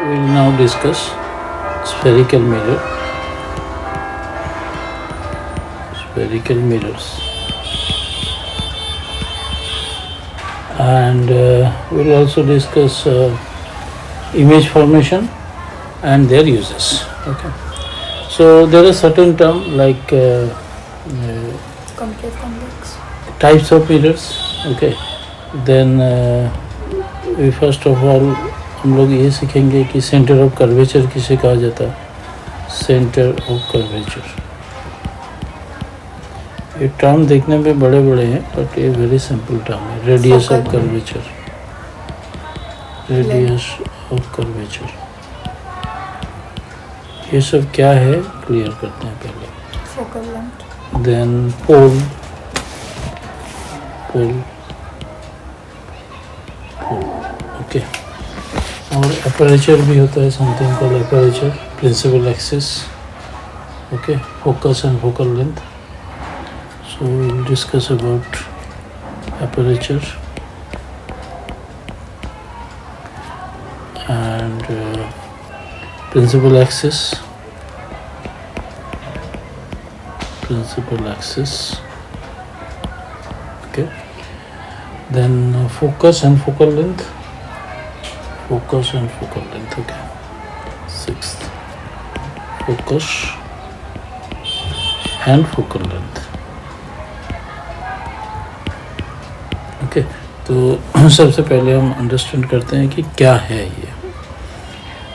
we will now discuss spherical mirror. Spherical mirrors. And we will also discuss image formation and their uses. Okay. So there are certain terms like concave, convex. types of mirrors. Okay. Then we first of all हम लोग ये सीखेंगे कि centre of curvature किसे कहा जाता है. Centre of curvature ये टर्म देखने में बड़े बड़े हैं बट ये वेरी सिंपल टर्म है. Radius of curvature. Radius of curvature ये सब क्या है क्लियर करते हैं पहले. Focal length. Then pole. Pole okay. और एपरेचर भी होता है. Something called aperture. Principal axis. Okay. Focus and focal length. So we will discuss about aperture and principal axis. Principal axis. Okay. Then focus and focal length. Focus and focal length. Okay. Sixth. Focus and focal length. Okay. तो सबसे पहले हम understand करते हैं कि क्या है ये.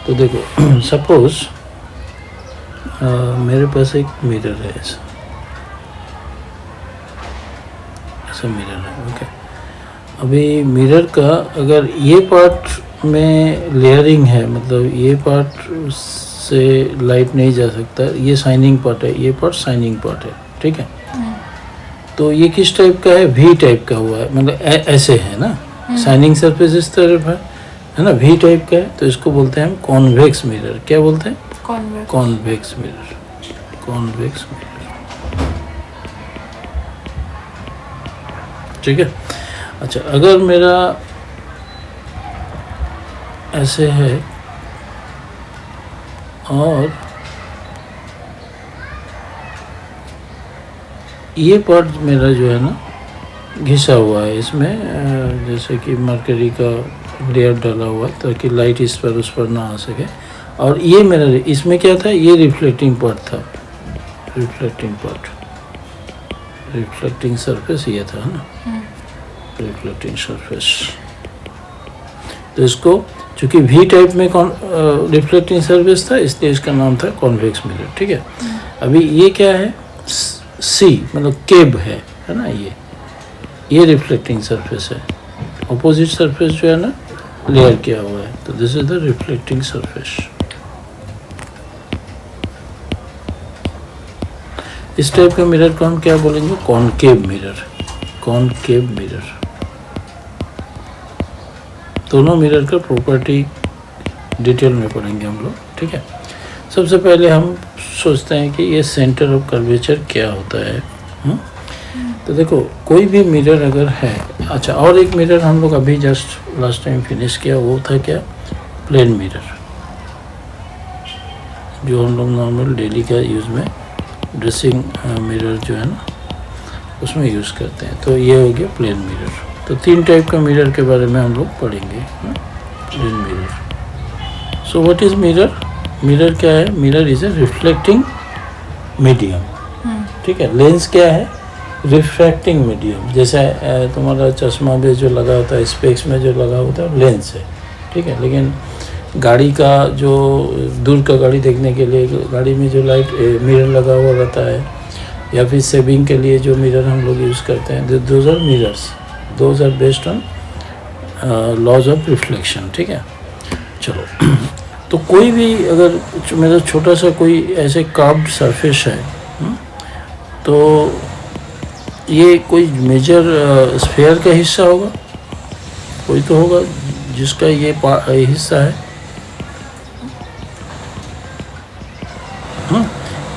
तो देखो सपोज मेरे पास एक मिरर है. ऐसा मिरर है. ओके. अभी मिरर का अगर ये पार्ट में लेयरिंग है, मतलब ये पार्ट से लाइट नहीं जा सकता, ये शाइनिंग पार्ट है, ये पार्ट शाइनिंग पार्ट है. ठीक है. तो ये किस टाइप का है? वी टाइप का हुआ है. मतलब ऐसे है ना. शाइनिंग सरफेस इस तरफ है ना. वी टाइप का है. तो इसको बोलते हैं हम कॉन्वेक्स मिरर. क्या बोलते हैं? Convex mirror. Convex mirror. ठीक है. अच्छा, अगर मेरा ऐसे है और ये पार्ट मेरा जो है ना घिसा हुआ है इसमें, जैसे कि मरकरी का लेयर डाला हुआ है ताकि लाइट इस पर उस पर ना आ सके. और ये मेरा इसमें क्या था? ये रिफ्लेक्टिंग पार्ट था. Reflecting part. रिफ्लेक्टिंग सरफेस ये था ना. Reflecting surface. तो इसको चूँकि वी टाइप में रिफ्लेक्टिंग सरफेस था इसलिए इसका नाम था कॉन्वेक्स मिरर. ठीक है. अभी ये क्या है? सी मतलब केब है ना. ये रिफ्लेक्टिंग सरफेस है. ऑपोजिट सरफेस जो है ना लेयर किया हुआ है. तो this is the reflecting surface. इस टाइप के मिरर को हम क्या बोलेंगे? Concave mirror. Concave mirror. दोनों मिरर का प्रॉपर्टी डिटेल में पढ़ेंगे हम लोग. ठीक है. सबसे पहले हम सोचते हैं कि ये सेंटर ऑफ कर्वेचर क्या होता है. तो देखो कोई भी मिरर अगर है. अच्छा, और एक मिरर हम लोग अभी जस्ट लास्ट टाइम फिनिश किया, वो था क्या? प्लेन मिरर, जो हम लोग नॉर्मल डेली का यूज़ में ड्रेसिंग मिरर जो है ना उसमें यूज़ करते हैं. तो ये हो गया प्लेन मिरर. तो 3 टाइप का मिरर के बारे में हम लोग पढ़ेंगे. Plane mirror. So what is mirror? Mirror क्या है? Mirror is a reflecting medium. ठीक है. लेंस क्या है? Refracting medium. जैसे तुम्हारा चश्मा में जो लगा होता है, स्पेक्स में जो लगा होता है, लेंस है. ठीक है. लेकिन गाड़ी का जो दूर का गाड़ी देखने के लिए गाड़ी में जो लाइट मिरर लगा हुआ रहता है, या फिर सेविंग के लिए जो मिरर हम लोग यूज़ करते हैं, those are mirrors. Those are based on laws of reflection. ठीक है. चलो. तो कोई भी अगर मेरा छोटा सा कोई ऐसे कार्व्ड सरफेस है, तो ये कोई मेजर स्फीयर का हिस्सा होगा. कोई तो होगा जिसका ये हिस्सा है.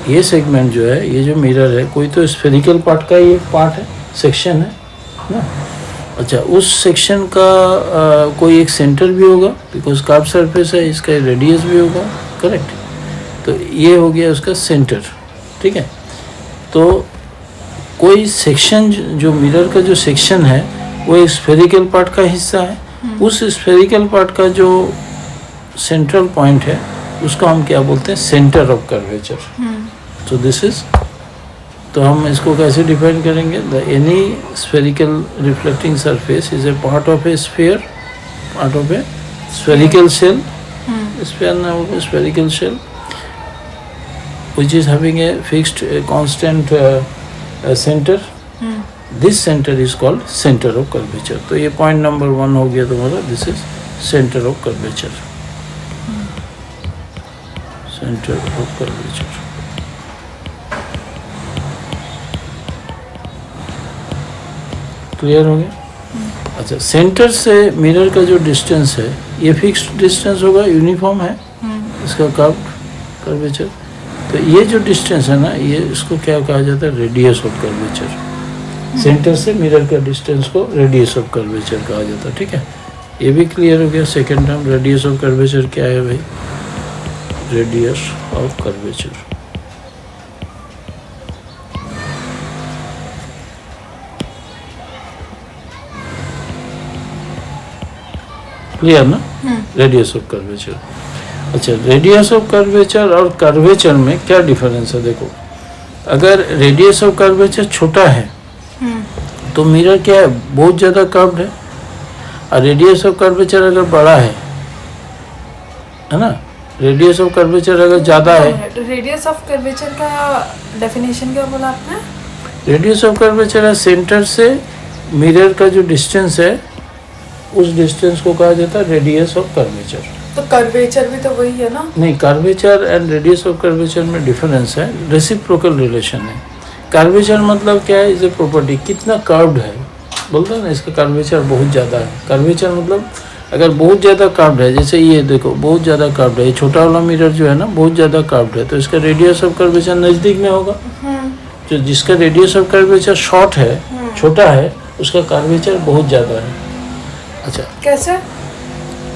ये सेगमेंट जो है, ये जो मिरर है, कोई तो स्फेरिकल पार्ट का ये पार्ट है, सेक्शन है ना. अच्छा, उस सेक्शन का कोई एक सेंटर भी होगा, बिकॉज कर्व सरफेस है, इसका रेडियस भी होगा, करेक्ट। तो ये हो गया उसका सेंटर, ठीक है। तो कोई सेक्शन जो मिरर का जो सेक्शन है वो एक स्फेरिकल पार्ट का हिस्सा है, उस स्फेरिकल पार्ट का जो सेंट्रल पॉइंट है उसको हम क्या बोलते हैं, सेंटर ऑफ कर्वेचर। तो दिस इज, तो हम इसको कैसे डिफाइन करेंगे, the any spherical reflecting surface is a part of a sphere, part of a spherical shell, spherical shell which is having a fixed constant center. This center is called center of curvature. तो ये point number 1 हो गया तुम्हारा, this is centre of curvature, centre of curvature. Clear हो गया। अच्छा, centre से mirror का जो डिस्टेंस है ये फिक्स्ड डिस्टेंस होगा, यूनिफॉर्म है इसका कर्वेचर। तो ये जो डिस्टेंस है ना, ये इसको क्या कहा जाता है, रेडियस ऑफ कर्वेचर। सेंटर से मिरर का डिस्टेंस को रेडियस ऑफ कर्वेचर कहा जाता है, ठीक है। ये भी क्लियर हो गया। Second term radius of curvature क्या है भाई, रेडियस ऑफ कर्वेचर। क्लियर ना, रेडियस ऑफ कर्वेचर। अच्छा, रेडियस ऑफ कर्वेचर और कर्वेचर में क्या डिफरेंस है, देखो अगर रेडियस ऑफ कर्वेचर छोटा है तो मिरर क्या है, बहुत ज़्यादा कर्व्ड है, और रेडियस ऑफ कर्वेचर अगर बड़ा है ना, रेडियस ऑफ कर्वेचर अगर ज़्यादा है। रेडियस ऑफ कर्वेचर का डेफिनेशन क्या बोला आपने? रेडियस ऑफ कर्वेचर है सेंटर से मिरर का जो डिस्टेंस है उस डिस्टेंस को कहा जाता है रेडियस ऑफ कर्वेचर। तो कर्वेचर भी तो वही है ना? नहीं, curvature and radius of curvature में डिफरेंस है, रेसिप्रोकल रिलेशन है। कर्वेचर मतलब क्या है, इज ए प्रॉपर्टी, कितना कर्व्ड है, बोलते हैं ना इसका कर्वेचर बहुत ज़्यादा है। कर्वेचर मतलब अगर बहुत ज़्यादा कर्व्ड है, जैसे ये देखो बहुत ज़्यादा कर्व्ड है, ये छोटा वाला मिरर जो है ना बहुत ज़्यादा कर्व्ड है, तो इसका रेडियस ऑफ कर्वेचर नज़दीक में होगा। जो जिसका रेडियस ऑफ कर्वेचर शॉर्ट है, छोटा है, उसका कर्वेचर बहुत ज़्यादा है। अच्छा, कैसे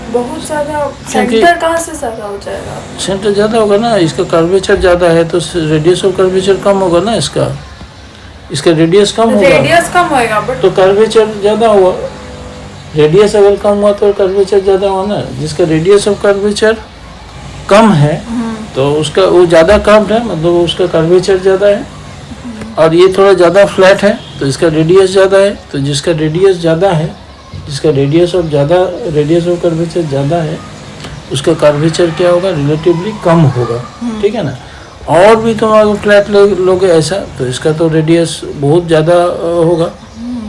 बहुत ज़्यादा? सेंटर कहाँ से ज़्यादा हो जाएगा? सेंटर ज़्यादा होगा ना, इसका कर्वेचर ज़्यादा है तो रेडियस ऑफ कर्वेचर कम होगा ना, इसका रेडियस कम होगा, रेडियस कम होएगा बट तो कर्वेचर ज़्यादा हुआ। रेडियस अगर कम हुआ तो कर्वेचर ज़्यादा हुआ ना। जिसका रेडियस ऑफ कर्वेचर कम है तो उसका वो ज़्यादा कर्व्ड है, मतलब उसका कर्वेचर ज़्यादा है, और ये थोड़ा ज़्यादा फ्लैट है तो इसका रेडियस ज़्यादा है। तो जिसका रेडियस ज़्यादा है, जिसका रेडियस ऑफ कर्वेचर ज़्यादा है, उसका कर्वेचर क्या होगा, रिलेटिवली कम होगा, ठीक है ना। और भी तुम अगर फ्लैट लोगे ऐसा, तो इसका तो रेडियस बहुत ज़्यादा होगा,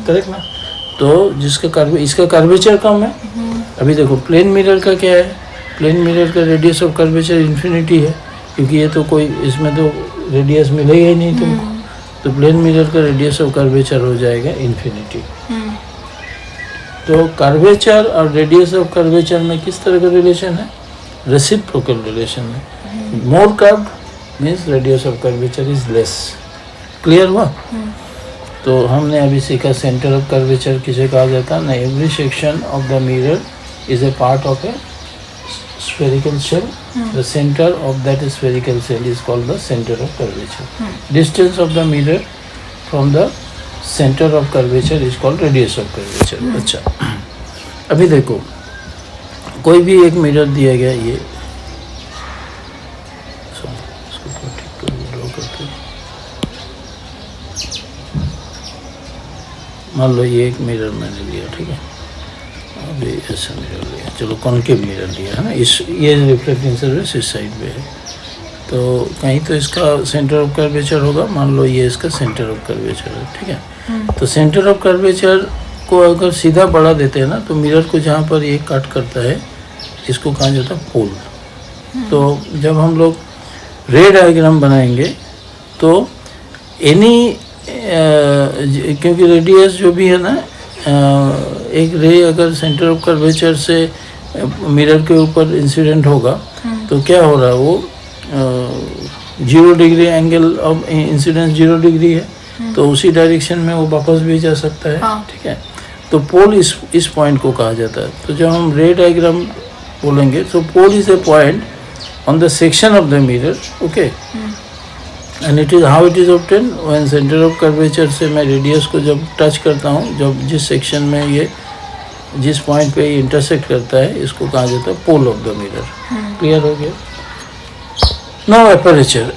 करेक्ट ना। तो इसका कर्वेचर कम है। अभी देखो प्लेन मिरर का क्या है, प्लेन मिरर का रेडियस ऑफ कर्वेचर इन्फिनिटी है, क्योंकि ये तो कोई इसमें तो रेडियस मिलेगा ही नहीं तुमको, तो प्लेन मिरर का रेडियस ऑफ कर्वेचर हो जाएगा इन्फिनिटी। तो कर्वेचर और रेडियस ऑफ कर्वेचर में किस तरह का रिलेशन है, रेसिप्रोकल रिलेशन है। More curved means radius of curvature is less. Clear हुआ? तो हमने अभी सीखा सेंटर ऑफ कर्वेचर किसे कहा जाता है ना, every section of the mirror is a part of A spherical shell. The center of that spherical shell is called the center of curvature. Distance of the mirror from the center of curvature is called radius of curvature. अच्छा, अभी देखो कोई भी एक mirror दिया गया, ये इसको ठीक कर ड्रॉ करते हैं। मान लो ये एक मिरर मैंने लिया, ठीक है, अभी ऐसा मिरर लिया, चलो कॉन्केव मिरर लिया है ना, ये रिफ्लेक्टिंग सरफेस इस साइड पे है, तो कहीं तो इसका सेंटर ऑफ कर्वेचर होगा, मान लो ये इसका सेंटर ऑफ कर्वेचर है, ठीक है। तो सेंटर ऑफ कर्वेचर को अगर सीधा बढ़ा देते हैं ना, तो मिरर को जहाँ पर ये कट करता है इसको कहा जाता है पोल। तो जब हम लोग रे डायग्राम बनाएंगे तो क्योंकि रेडियस जो भी है ना, एक रे अगर सेंटर ऑफ कर्वेचर से मिरर के ऊपर इंसिडेंट होगा तो क्या हो रहा है, वो 0 degree angle of incidence 0 degree है, तो उसी डायरेक्शन में वो वापस भी जा सकता है, ठीक है। तो पोल इस पॉइंट को कहा जाता है। तो जब हम रे डायग्राम बोलेंगे तो pole is a point on the section of the mirror, okay, and it is how it is obtain when centre of curvature से मैं रेडियस को जब टच करता हूँ, जब जिस सेक्शन में ये जिस पॉइंट पे ये इंटरसेक्ट करता है, इसको कहा जाता है pole of the mirror. Clear हो गया? Now aperture.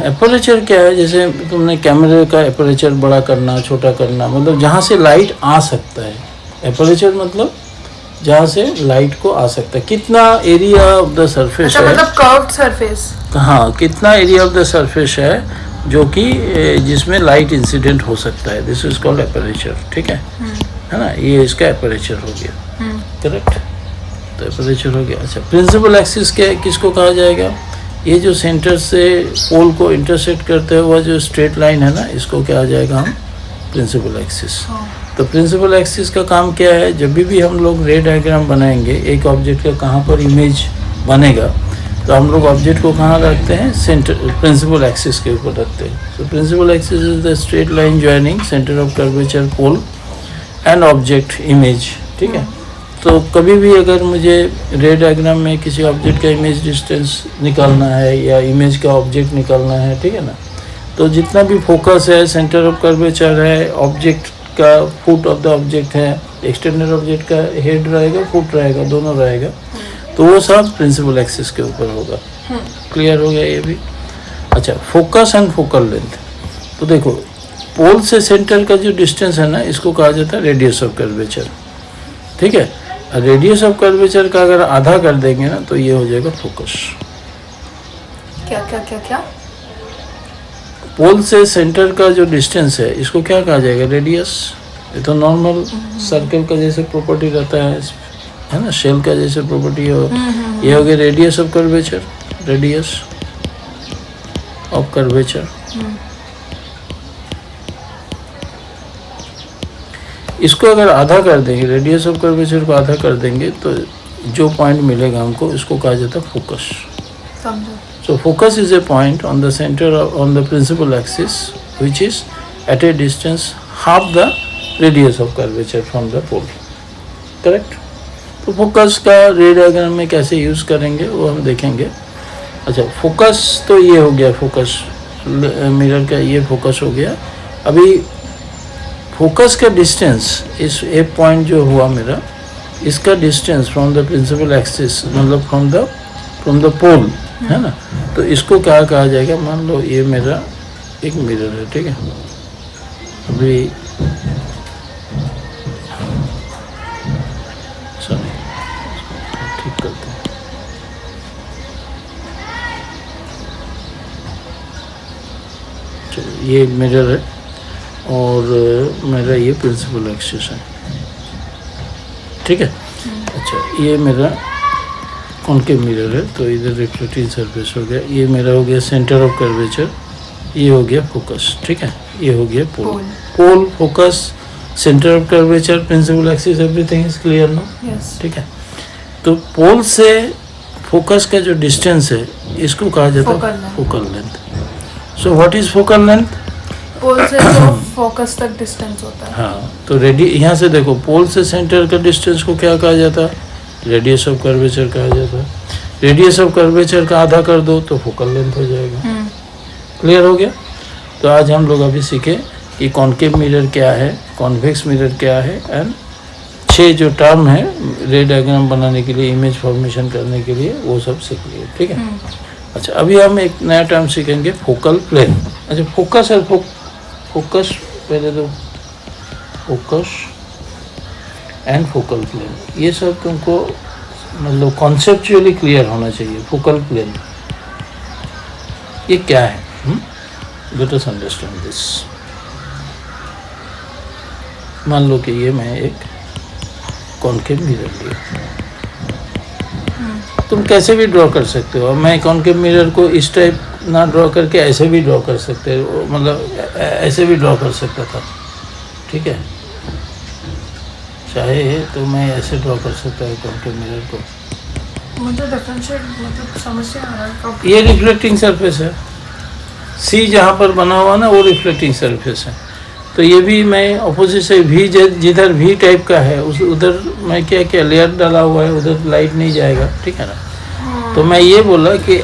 एपरेचर क्या है? जैसे तुमने कैमरे का एपरेचर बड़ा करना, छोटा करना, मतलब जहाँ से लाइट आ सकता है। एपरेचर मतलब जहाँ से लाइट को आ सकता है, कितना एरिया ऑफ द सरफेस है, मतलब कर्व्ड सरफेस, हाँ, कितना एरिया ऑफ द सरफेस है जो कि जिसमें लाइट इंसिडेंट हो सकता है, दिस इज कॉल्ड एपरेचर। ठीक है ना? ये इसका एपरेचर हो गया, करेक्ट? तो एपरेचर हो गया। अच्छा, प्रिंसिपल एक्सिस क्या, किसको कहा जाएगा? ये जो सेंटर से पोल को इंटरसेक्ट करते हुआ जो स्ट्रेट लाइन है ना, इसको क्या आ जाएगा हम प्रिंसिपल एक्सिस। तो प्रिंसिपल एक्सिस का काम क्या है? जब भी हम लोग रे डायग्राम बनाएंगे, एक ऑब्जेक्ट का कहाँ पर इमेज बनेगा, तो हम लोग ऑब्जेक्ट को कहाँ रखते हैं? सेंटर, प्रिंसिपल एक्सिस के ऊपर रखते हैं। तो principal axis is the straight line joining centre of curvature pole and object image. ठीक है? तो कभी भी अगर मुझे रे डायग्राम में किसी ऑब्जेक्ट का इमेज डिस्टेंस निकालना है या इमेज का ऑब्जेक्ट निकालना है, ठीक है ना, तो जितना भी फोकस है, सेंटर ऑफ कर्वेचर है, ऑब्जेक्ट का फुट ऑफ द ऑब्जेक्ट है, एक्सटेंडेड ऑब्जेक्ट का हेड रहेगा, फुट रहेगा, दोनों रहेगा, तो वो सब प्रिंसिपल एक्सिस के ऊपर होगा। क्लियर हो गया ये भी? अच्छा, फोकस एंड फोकल लेंथ। तो देखो, पोल से सेंटर का जो डिस्टेंस है ना, इसको कहा जाता है रेडियस ऑफ कर्वेचर। ठीक है? रेडियस ऑफ कर्वेचर का अगर आधा कर देंगे ना, तो ये हो जाएगा फोकस। क्या क्या क्या क्या? पोल से सेंटर का जो डिस्टेंस है, इसको क्या कहा जाएगा? रेडियस। ये तो नॉर्मल सर्कल का जैसे प्रॉपर्टी रहता है ना, शेल का जैसे प्रॉपर्टी हो, ये हो गया radius of curvature, radius of curvature. इसको अगर आधा कर देंगे, रेडियस ऑफ कर्वेचर को आधा कर देंगे, तो जो पॉइंट मिलेगा हमको, इसको कहा जाता है फोकस। समझो। So focus is a point on the center on the principal axis which is at a distance half the radius of curvature from the pole. Correct? तो फोकस का रे डायग्राम में कैसे यूज़ करेंगे वो हम देखेंगे। अच्छा, फोकस तो ये हो गया, फोकस मिरर का ये फोकस हो गया। अभी फोकस का डिस्टेंस, इस एक पॉइंट जो हुआ मेरा, इसका distance from the principal axis, मतलब फ्रॉम द पोल, है ना, तो इसको क्या कहा जाएगा? मान लो ये मेरा एक मिरर है, ठीक है? अभी सॉरी, ठीक करते हैं। चलो, ये मिरर है और मेरा ये प्रिंसिपल एक्सिस है, ठीक है? अच्छा, ये मेरा कॉनकेव मिरर है, तो इधर रिफ्लेक्टिंग सरफेस हो गया, ये मेरा हो गया सेंटर ऑफ कर्वेचर, ये हो गया फोकस। ठीक है? ये हो गया pole. Pole, focus, centre of curvature, principal axis, everything is clear no? ठीक है? तो पोल से फोकस का जो डिस्टेंस है, इसको कहा जाता है focal length. So what is focal length? Pole से तो फोकस तक डिस्टेंस होता है। हाँ, तो यहाँ से देखो, पोल से सेंटर का डिस्टेंस को क्या कहा जाता है? रेडियस ऑफ कर्वेचर कहा जाता है। रेडियस ऑफ कर्वेचर का आधा कर दो तो फोकल लेंथ हो जाएगा। क्लियर हो गया? तो आज हम लोग अभी सीखे कि कॉनकेव मिरर क्या है, कॉन्वेक्स मिरर क्या है, एंड 6 जो टर्म है रे डायग्राम बनाने के लिए, इमेज फॉर्मेशन करने के लिए, वो सब सीख लिए। ठीक है? अच्छा, अभी हम एक नया टर्म सीखेंगे, फोकल प्लेन। अच्छा, फोकस है, फोकस पहले तो फोकस एंड फोकल प्लेन, ये सब तुमको मतलब कॉन्सेप्चुअली क्लियर होना चाहिए। फोकल प्लेन ये क्या है? Let us understand this. मान लो कि ये मैं एक कॉनकेव मिरर लिया, तुम कैसे भी ड्रॉ कर सकते हो। मैं कॉनकेव मिरर को इस टाइप ना ड्रॉ करके ऐसे भी ड्रॉ कर सकते हो, मतलब ऐसे भी ड्रॉ कर सकता था। ठीक है? चाहे तो मैं ऐसे ड्रॉ कर सकता है कॉनकेव मिरर को। मुझे डिफरेंशिएट मतलब समझ नहीं आ रहा है। ये रिफ्लेक्टिंग सरफेस है, सी जहाँ पर बना हुआ ना, वो रिफ्लेक्टिंग सरफेस है। तो ये भी मैं अपोजिट से भी जिधर भी टाइप का है उस उधर मैं क्या क्या लेयर डाला हुआ है, उधर लाइट नहीं जाएगा, ठीक है ना। तो मैं ये बोला कि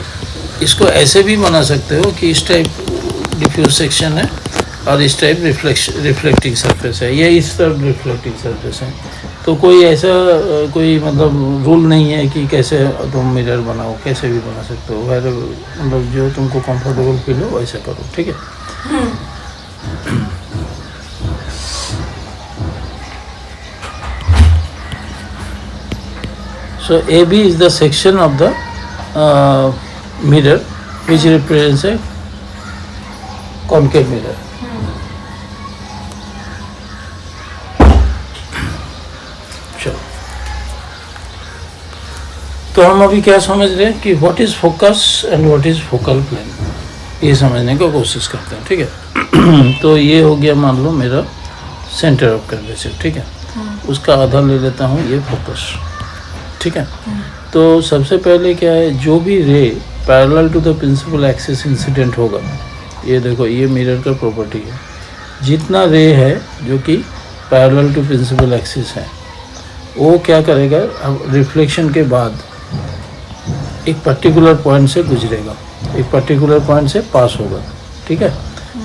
इसको ऐसे भी बना सकते हो कि इस टाइप डिफ्यूज सेक्शन है और इस टाइप रिफ्लेक्टिंग सरफेस है, ये इस तरफ रिफ्लेक्टिंग सरफेस है। तो कोई ऐसा कोई मतलब रूल नहीं है कि कैसे तुम मिरर बनाओ, कैसे भी बना सकते हो, वैसे मतलब जो तुमको कंफर्टेबल फील हो वैसे करो, ठीक है। So AB is the section of the mirror which represents a concave mirror. चलो, तो हम अभी क्या समझ रहे हैं कि what is focus and what is focal plane, ये समझने की कोशिश करते हैं, ठीक है। तो ये हो गया मान लो मेरा सेंटर ऑफ कर्वेचर, ठीक है। उसका आधा ले लेता हूँ ये फोकस, ठीक है। तो सबसे पहले क्या है, जो भी ray parallel to the principal axis incident होगा, ये देखो ये मिरर का प्रॉपर्टी है, जितना रे है जो कि पैरेलल टू प्रिंसिपल एक्सिस है वो क्या करेगा, अब रिफ्लेक्शन के बाद एक पर्टिकुलर पॉइंट से गुजरेगा, एक पर्टिकुलर पॉइंट से पास होगा, ठीक है।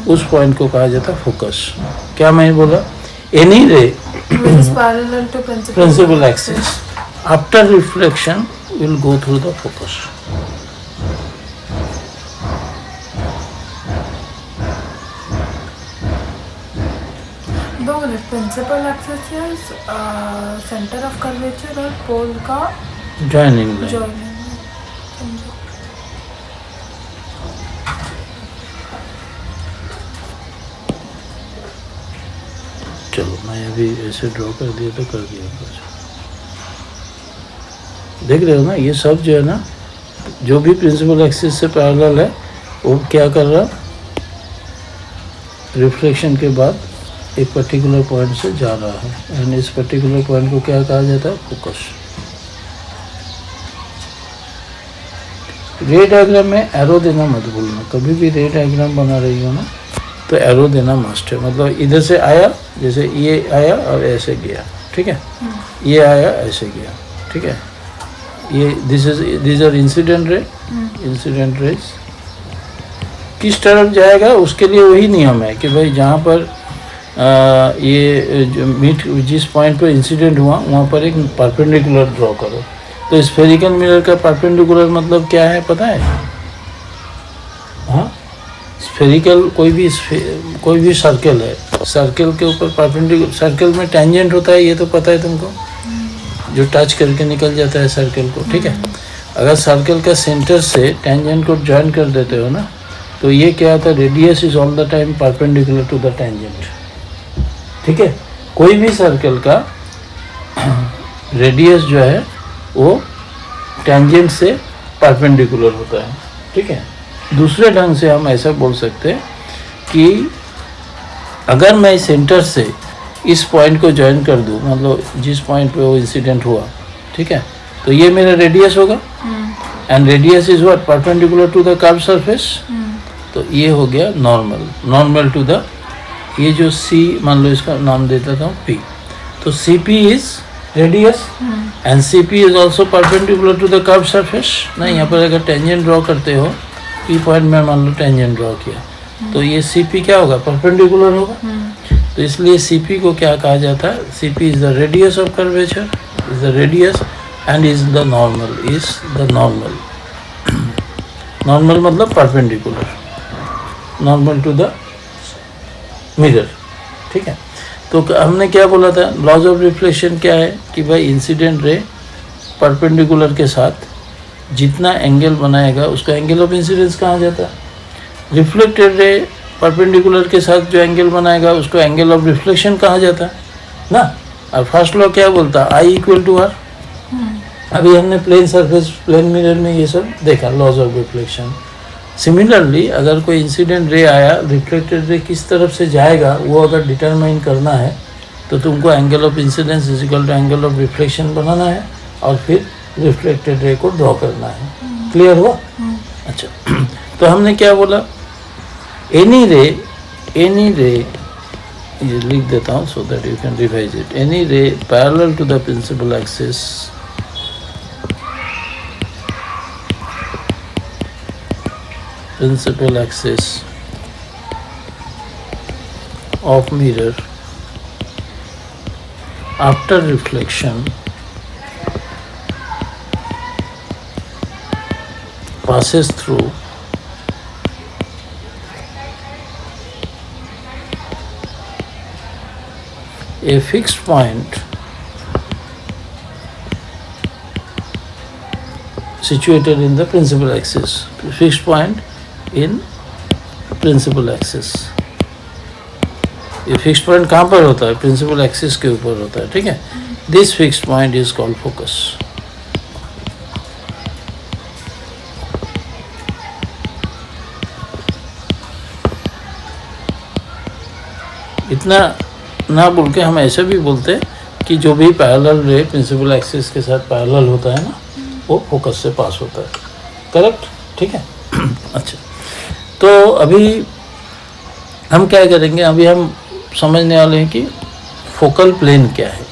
उस पॉइंट को कहा जाता है फोकस। क्या मैं बोला, any ray parallel to principal axis after reflection will go through the focus. दो minute, principal axis centre of curvature और पोल का जॉइनिंग लाइन। चलो मैं अभी ऐसे ड्रॉ कर दिया तो कर दिया, देख रहे हो ना, ये सब जो है ना, जो भी प्रिंसिपल एक्सिस से पैरेलल है वो क्या कर रहा, रिफ्लेक्शन के बाद एक पर्टिकुलर पॉइंट से जा रहा है, एंड इस पर्टिकुलर पॉइंट को क्या कहा जाता है, फोकस। रे डायग्राम में एरो देना मत भूलना, कभी भी रे डायग्राम बना रही हो ना तो एरो देना मस्ट है। मतलब इधर से आया, जैसे ये आया और ऐसे गया, ठीक है, ये आया ऐसे गया, ठीक है। ये this are incident ray, incident rays किस तरफ जाएगा उसके लिए वही नियम है कि भाई जहाँ पर ये जो मीट जिस पॉइंट पर इंसिडेंट हुआ वहाँ पर एक परपेंडिकुलर ड्रॉ करो। तो स्फेरिकल मिरर का परपेंडिकुलर मतलब क्या है पता है? हाँ, स्फेरिकल कोई भी सर्कल है, सर्कल के ऊपर परपेंडिकुलर, सर्कल में टेंजेंट होता है, ये तो पता है तुमको, जो टच करके निकल जाता है सर्कल को, ठीक है। अगर सर्कल का सेंटर से टेंजेंट को ज्वाइन कर देते हो ना तो ये क्या होता है, radius is all the time perpendicular to the tangent, ठीक है। कोई भी सर्कल का रेडियस जो है वो टेंजेंट से परपेंडिकुलर होता है, ठीक है। दूसरे ढंग से हम ऐसा बोल सकते हैं कि अगर मैं सेंटर से इस पॉइंट को ज्वाइन कर दूं, मतलब जिस पॉइंट पे वो इंसिडेंट हुआ, ठीक है, तो ये मेरा रेडियस होगा, and radius is what, perpendicular to the curve surface. तो ये हो गया नॉर्मल, नॉर्मल टू द, ये जो सी मान लो इसका नाम देता था पी, तो C P is radius and C P is also perpendicular to the curve surface ना। यहाँ पर अगर टेंजेंट ड्रॉ करते हो, पी पॉइंट में मान लो टेंजेंट ड्रॉ किया, तो ये सी पी क्या होगा, परपेंडिकुलर होगा। तो इसलिए सी पी को क्या कहा जाता है, C P is the radius of curvature, is the radius and is the normal, is the normal. Normal मतलब perpendicular, normal to the mirror, ठीक है। तो हमने क्या बोला था, लॉज ऑफ रिफ्लेक्शन क्या है कि भाई इंसिडेंट रे परपेंडिकुलर के साथ जितना एंगल बनाएगा उसका एंगल ऑफ इंसिडेंस कहा जाता है। रिफ्लेक्टेड रे परपेंडिकुलर के साथ जो एंगल बनाएगा उसको एंगल ऑफ रिफ्लेक्शन कहा जाता है ना। और फर्स्ट लॉ क्या बोलता है, आई इक्वल टू आर। अभी हमने प्लेन सरफेस, प्लेन मिरर में ये सब देखा, लॉज ऑफ रिफ्लेक्शन। सिमिलरली अगर कोई इंसिडेंट रे आया, रिफ्लेक्टेड रे किस तरफ से जाएगा वो अगर डिटरमाइन करना है तो तुमको angle of incidence is equal to angle of reflection बनाना है और फिर रिफ्लेक्टेड रे को ड्रॉ करना है। क्लियर हुआ? अच्छा, तो हमने क्या बोला, एनी रे ये लिख देता हूँ so that you can revise it. Any ray parallel to the principal axis of mirror after reflection passes through a fixed point situated in the principal axis. Fixed point in principal axis. ये fixed point कहाँ पर होता है? Principal axis के ऊपर होता है, ठीक है. This fixed point is called focus. इतना ना बोल के हम ऐसे भी बोलते हैं कि जो भी पैरेलल रे प्रिंसिपल एक्सिस के साथ पैरेलल होता है ना, वो फोकस से पास होता है. करेक्ट, ठीक है. अच्छा, तो अभी हम क्या करेंगे? अभी हम समझने वाले हैं कि फोकल प्लेन क्या है.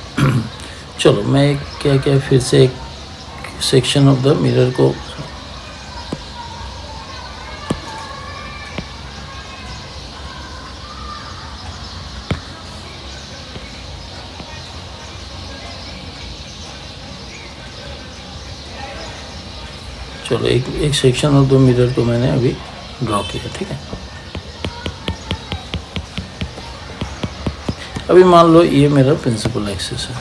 चलो मैं क्या फिर से एक सेक्शन ऑफ द मिरर को एक सेक्शन ऑफ द मिरर को मैंने अभी ड्रॉ किया, ठीक है. अभी मान लो ये मेरा प्रिंसिपल एक्सिस है.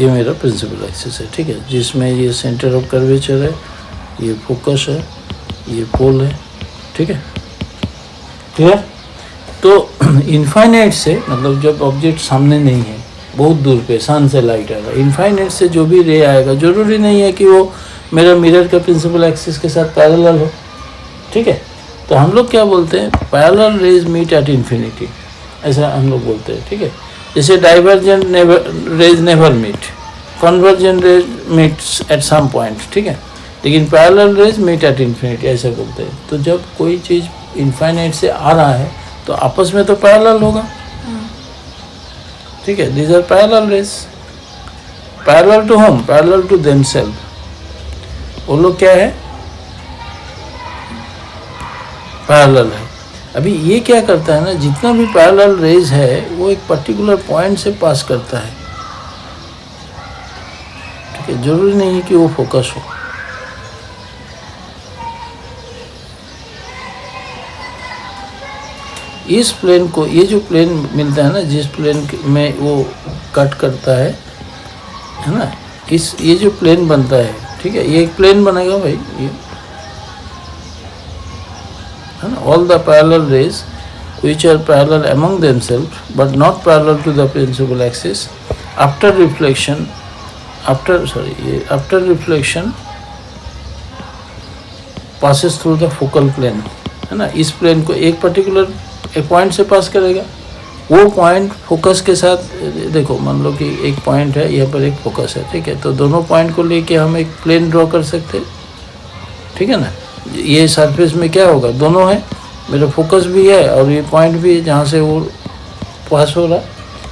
ये मेरा प्रिंसिपल एक्सिस है, ठीक है, जिसमें ये सेंटर ऑफ कर्वेचर है, ये फोकस है, ये पोल है, ठीक है. क्लियर? तो इनफाइनाइट से मतलब जब ऑब्जेक्ट सामने नहीं है, बहुत दूर पे सन से लाइट आएगा, इनफाइनाइट से जो भी रे आएगा जरूरी नहीं है कि वो मेरा मिरर का प्रिंसिपल एक्सिस के साथ पैरेलल हो, ठीक है. तो हम लोग क्या बोलते हैं? Parallel rays meet at infinity, ऐसा हम लोग बोलते हैं, ठीक है. जैसे divergent rays never meet, convergent rays meets at some point, ठीक है, लेकिन parallel rays meet at infinity ऐसा बोलते हैं. तो जब कोई चीज़ इनफाइनाइट से आ रहा है तो आपस में तो पैरेलल होगा, ठीक है. These are parallel rays. Parallel to whom? Parallel to themselves. वो लोग क्या है? पैरेलल है. अभी ये क्या करता है ना, जितना भी पैरेलल रेज है वो एक पर्टिकुलर पॉइंट से पास करता है, ठीक है. जरूरी नहीं है कि वो फोकस हो. इस प्लेन को, ये जो प्लेन मिलता है ना, जिस प्लेन में वो कट करता है ना, ये जो प्लेन बनता है, ठीक है, ये एक प्लेन बनेगा भाई, ये है ना. All the parallel raise which are parallel among themselves but not parallel to the principal axis after reflection passes through the focal plane, है ना. इस प्लेन को एक पर्टिकुलर एक पॉइंट से पास करेगा. वो पॉइंट फोकस के साथ, देखो मान लो कि एक पॉइंट है, यहाँ पर एक फोकस है, ठीक है. तो दोनों पॉइंट को लेके हम एक प्लेन ड्रॉ कर सकते हैं, ठीक है ना. ये सरफेस में क्या होगा? दोनों है, मेरा फोकस भी है और ये पॉइंट भी है जहाँ से वो पास हो रहा.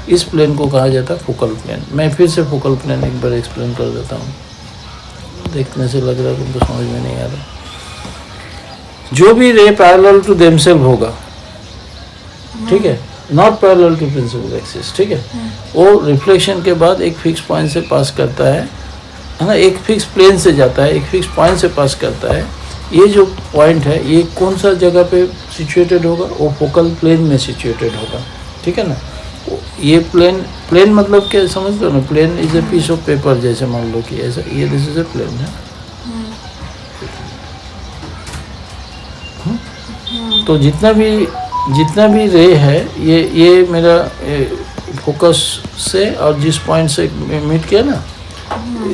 इस प्लेन को कहा जाता है फोकल प्लेन. मैं फिर से फोकल प्लेन एक बार एक्सप्लेन कर देता हूँ. देखने से लग रहा है तुमको समझ में नहीं आ रहा. जो भी रे पैरेलल टू देमसेल्फ होगा, ठीक है, not parallel to principal axis, ठीक है, वो रिफ्लेक्शन के बाद एक फिक्स पॉइंट से पास करता है ना. एक फिक्स प्लेन से जाता है, एक फिक्स पॉइंट से पास करता है. ये जो पॉइंट है ये कौन सा जगह पे सिचुएटेड होगा? वो फोकल प्लेन में सिचुएटेड होगा, ठीक है ना. ये प्लेन मतलब क्या समझते हो ना? Plane is a piece of paper, जैसे मान लो कि ऐसा, ये दिस इज ए प्लेन है. तो जितना भी रे है, ये मेरा फोकस से और जिस पॉइंट से मीट किया ना,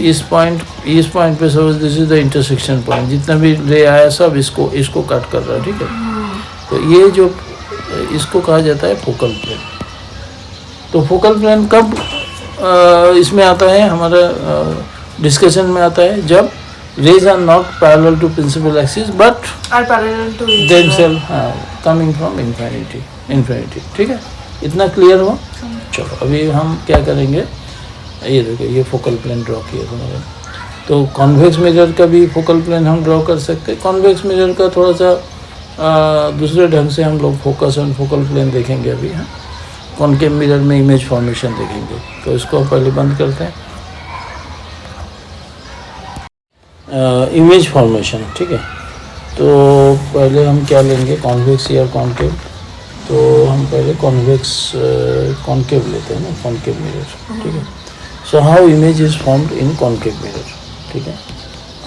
इस पॉइंट पे suppose this is the intersection point. जितना भी रे आया सब इसको कट कर रहा है, ठीक है. तो ये जो इसको कहा जाता है फोकल प्लेन. तो फोकल प्लेन कब इसमें आता है? हमारा डिस्कशन में आता है जब rays are not parallel to principal axis but are parallel to each themselves coming from infinity. ठीक है, इतना क्लियर हुआ. चलो अभी हम क्या करेंगे, ये देखो ये फोकल प्लेन ड्रॉ किया तुम्हारे. तो कॉन्वेक्स मिरर का भी फोकल प्लेन हम ड्रॉ कर सकते हैं. कॉन्वेक्स मिरर का थोड़ा सा दूसरे ढंग से हम लोग फोकस एंड फोकल प्लेन देखेंगे अभी. हाँ, कॉनकेव मिरर में इमेज फॉर्मेशन देखेंगे. तो इसको पहले बंद करते हैं. इमेज फॉर्मेशन, ठीक है. तो पहले हम क्या लेंगे, कॉन्वेक्स या कॉनकेव. तो हम पहले कॉनकेव लेते हैं ना, कॉनकेव मिरर. ठीक है. So how image is formed in concave mirror. ठीक है,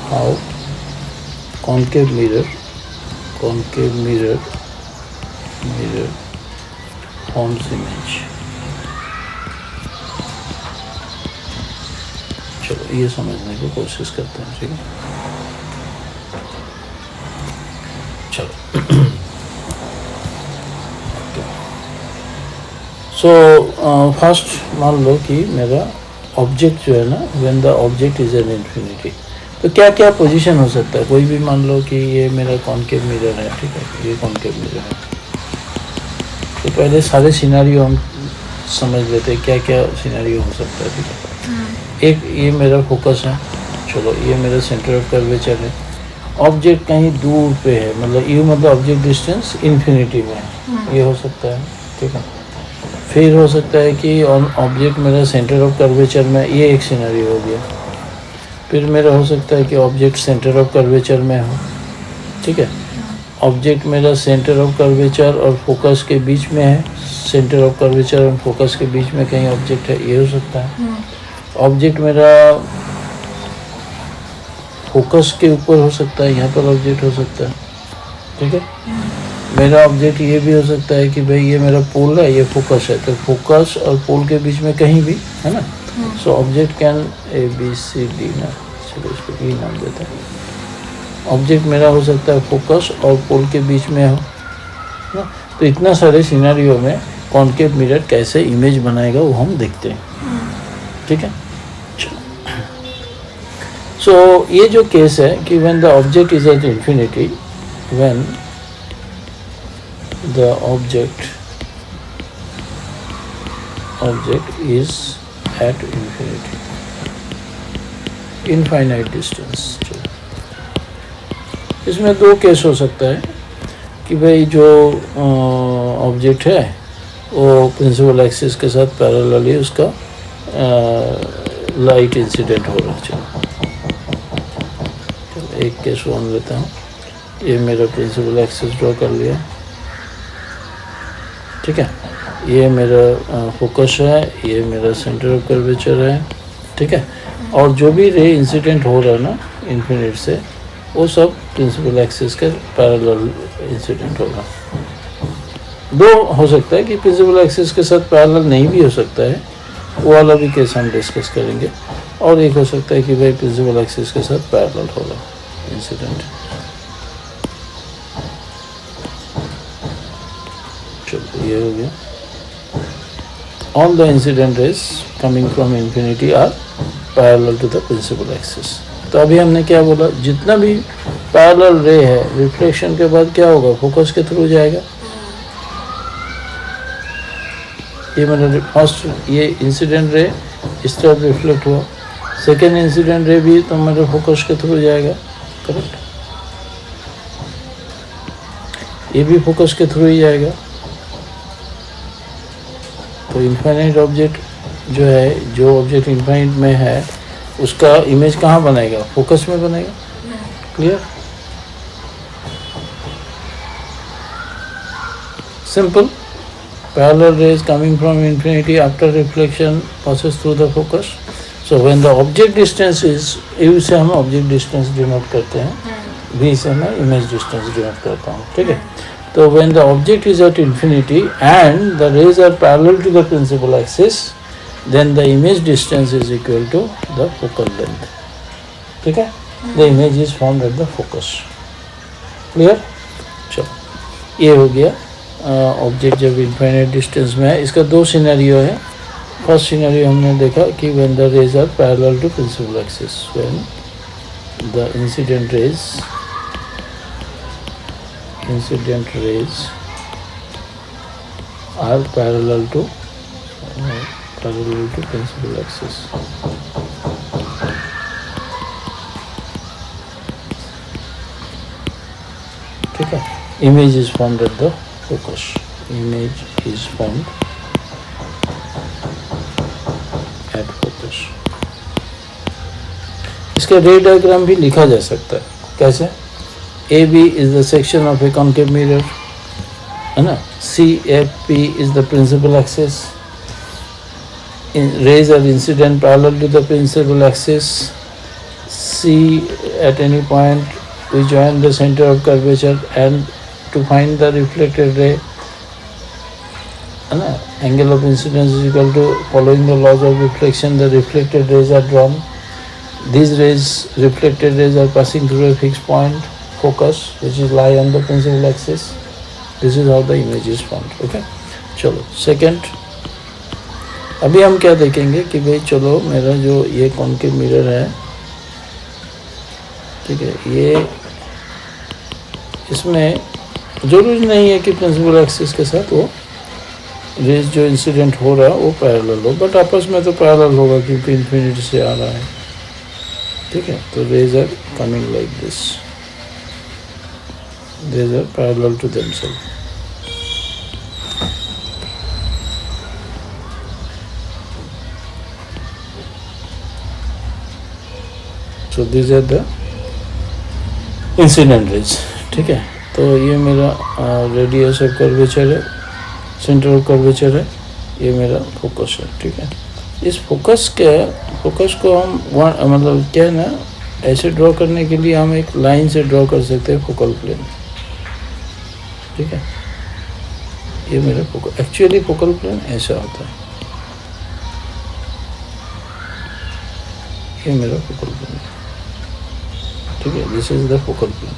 how concave mirror forms image. चलो ये समझने की कोशिश करते हैं. ठीक है, चलो. सो फर्स्ट मान लो कि मेरा ऑब्जेक्ट जो है ना, when the object is an infinity, तो क्या क्या पोजीशन हो सकता है. कोई भी मान लो कि ये मेरा कॉनकेव मिरर है. ठीक है, ये कॉनकेव मिरर है. तो पहले सारे सिनेरियो हम समझ लेते हैं, क्या क्या सिनेरियो हो सकता है. ठीक है, एक ये मेरा फोकस है. चलो ये मेरा सेंटर ऑफ कर्वेचर है. ऑब्जेक्ट कहीं दूर पे है, मतलब यू मतलब ऑब्जेक्ट डिस्टेंस इन्फिनिटी में है, ये हो सकता है. ठीक है, फिर हो सकता है कि ऑब्जेक्ट मेरा सेंटर ऑफ कर्वेचर में, ये एक सिनेरियो हो गया. फिर मेरा हो सकता है कि ऑब्जेक्ट सेंटर ऑफ कर्वेचर में हो. ठीक है, ऑब्जेक्ट मेरा सेंटर ऑफ कर्वेचर और फोकस के बीच में है. सेंटर ऑफ कर्वेचर और फोकस के बीच में कहीं ऑब्जेक्ट है, ये हो सकता है. ऑब्जेक्ट मेरा फोकस के ऊपर हो सकता है, यहाँ पर ऑब्जेक्ट हो सकता है. ठीक है, मेरा ऑब्जेक्ट ये भी हो सकता है कि भाई ये मेरा पोल है, ये फोकस है, तो फोकस और पोल के बीच में कहीं भी है ना. सो ऑब्जेक्ट कैन ABCD ना, चलो इसको E नाम देते हैं. ऑब्जेक्ट मेरा हो सकता है फोकस और पोल के बीच में हो ना. तो इतना सारे सिनेरियो में कॉनकेव मिरर कैसे इमेज बनाएगा वो हम देखते हैं. ठीक है, सो ये जो केस है कि when the object is at infinity, when the object is at infinity, infinite distance. इसमें दो केस हो सकता है कि भाई जो ऑब्जेक्ट है वो प्रिंसिपल एक्सिस के साथ पैरेलली उसका लाइट इंसिडेंट हो रहा है. चलो एक केस वन लेता हूँ. ये मेरा प्रिंसिपल एक्सिस ड्रॉ कर लिया. ठीक है, ये मेरा फोकस है, ये मेरा सेंटर ऑफ कर्वेचर है. ठीक है, और जो भी रे इंसिडेंट हो रहा है ना इन्फिनिट से, वो सब प्रिंसिपल एक्सिस के पैरेलल इंसिडेंट होगा. दो हो सकता है कि प्रिंसिपल एक्सिस के साथ पैरेलल नहीं भी हो सकता है, वो वाला भी केस हम डिस्कस करेंगे. और एक हो सकता है कि भाई प्रिंसिपल एक्सिस के साथ पैरेलल होगा इंसिडेंट. चलो ये हो गया. All the incident rays coming from infinity are parallel to the principal axis. तो अभी हमने क्या बोला, जितना भी पैरेलल रे है रिफ्लेक्शन के बाद क्या होगा, फोकस के थ्रू जाएगा. ये मेरा फर्स्ट ये इंसिडेंट रे इस तरह रिफ्लेक्ट हुआ. सेकेंड इंसिडेंट रे भी तो मेरे फोकस के थ्रू जाएगा. करेक्ट, ये भी फोकस के थ्रू ही जाएगा. तो इनफाइनाइट ऑब्जेक्ट जो है, जो ऑब्जेक्ट इनफाइनाइट में है उसका इमेज कहाँ बनेगा, फोकस में बनेगा. Clear, simple. Parallel rays coming from infinity after reflection passes through the focus. So when the object distance is, you से हम ऑब्जेक्ट डिस्टेंस डिनोट करते हैं, V से मैं इमेज डिस्टेंस डिनोट करता हूँ. ठीक है, so when the object is at infinity and the rays are parallel to the principal axis, then the image distance is equal to the focal length. ठीक है, the image is formed at the focus. Clear? चलो ये हो गया. Object जब infinite distance में है, इसका दो सिनेरियो है. फर्स्ट सिनेरियो हमने देखा कि when the rays are parallel to principal axis, when the incident rays are parallel to principal axis. ठीक है, image is formed at the focus. Image is formed at focus. इसका रे diagram भी लिखा जा सकता है. कैसे? AB is the section of a concave mirror, है ना. CFP is the principal axis. Rays are incident parallel to the principal axis. C at any point we join the center of curvature and to find the reflected ray, angle of incidence is equal to, following the laws of reflection, the reflected rays are drawn. These rays, reflected rays, are passing through a fixed point, focus, which is lie on the principal axis. This is how the image is formed. Okay, चलो second. अभी हम क्या देखेंगे कि भाई चलो मेरा जो ये कॉन्केव मिरर है, ठीक है, ये इसमें जरूरी नहीं है कि प्रिंसिपल एक्सिस के साथ वो रेज जो इंसिडेंट हो रहा है वो पैरेलल हो, बट आपस में तो पैरेलल होगा क्योंकि इन्फिनिटी से आ रहा है. ठीक है, तो rays are coming like this, rays are parallel to themselves. So this are the incident rays. ठीक है, तो ये मेरा रेडियस ऑफ कर्वेचर है, सेंटर ऑफ कर्वेचर है, ये मेरा फोकस है. ठीक है, इस फोकस को हम मतलब क्या है ना, ऐसे ड्रॉ करने के लिए हम एक लाइन से ड्रॉ कर सकते हैं फोकल प्लेन. ठीक है, ये मेरा फोकल, एक्चुअली फोकल प्लेन ऐसा होता है. ये मेरा फोकल प्लेन है. ठीक है, this is the focal plane.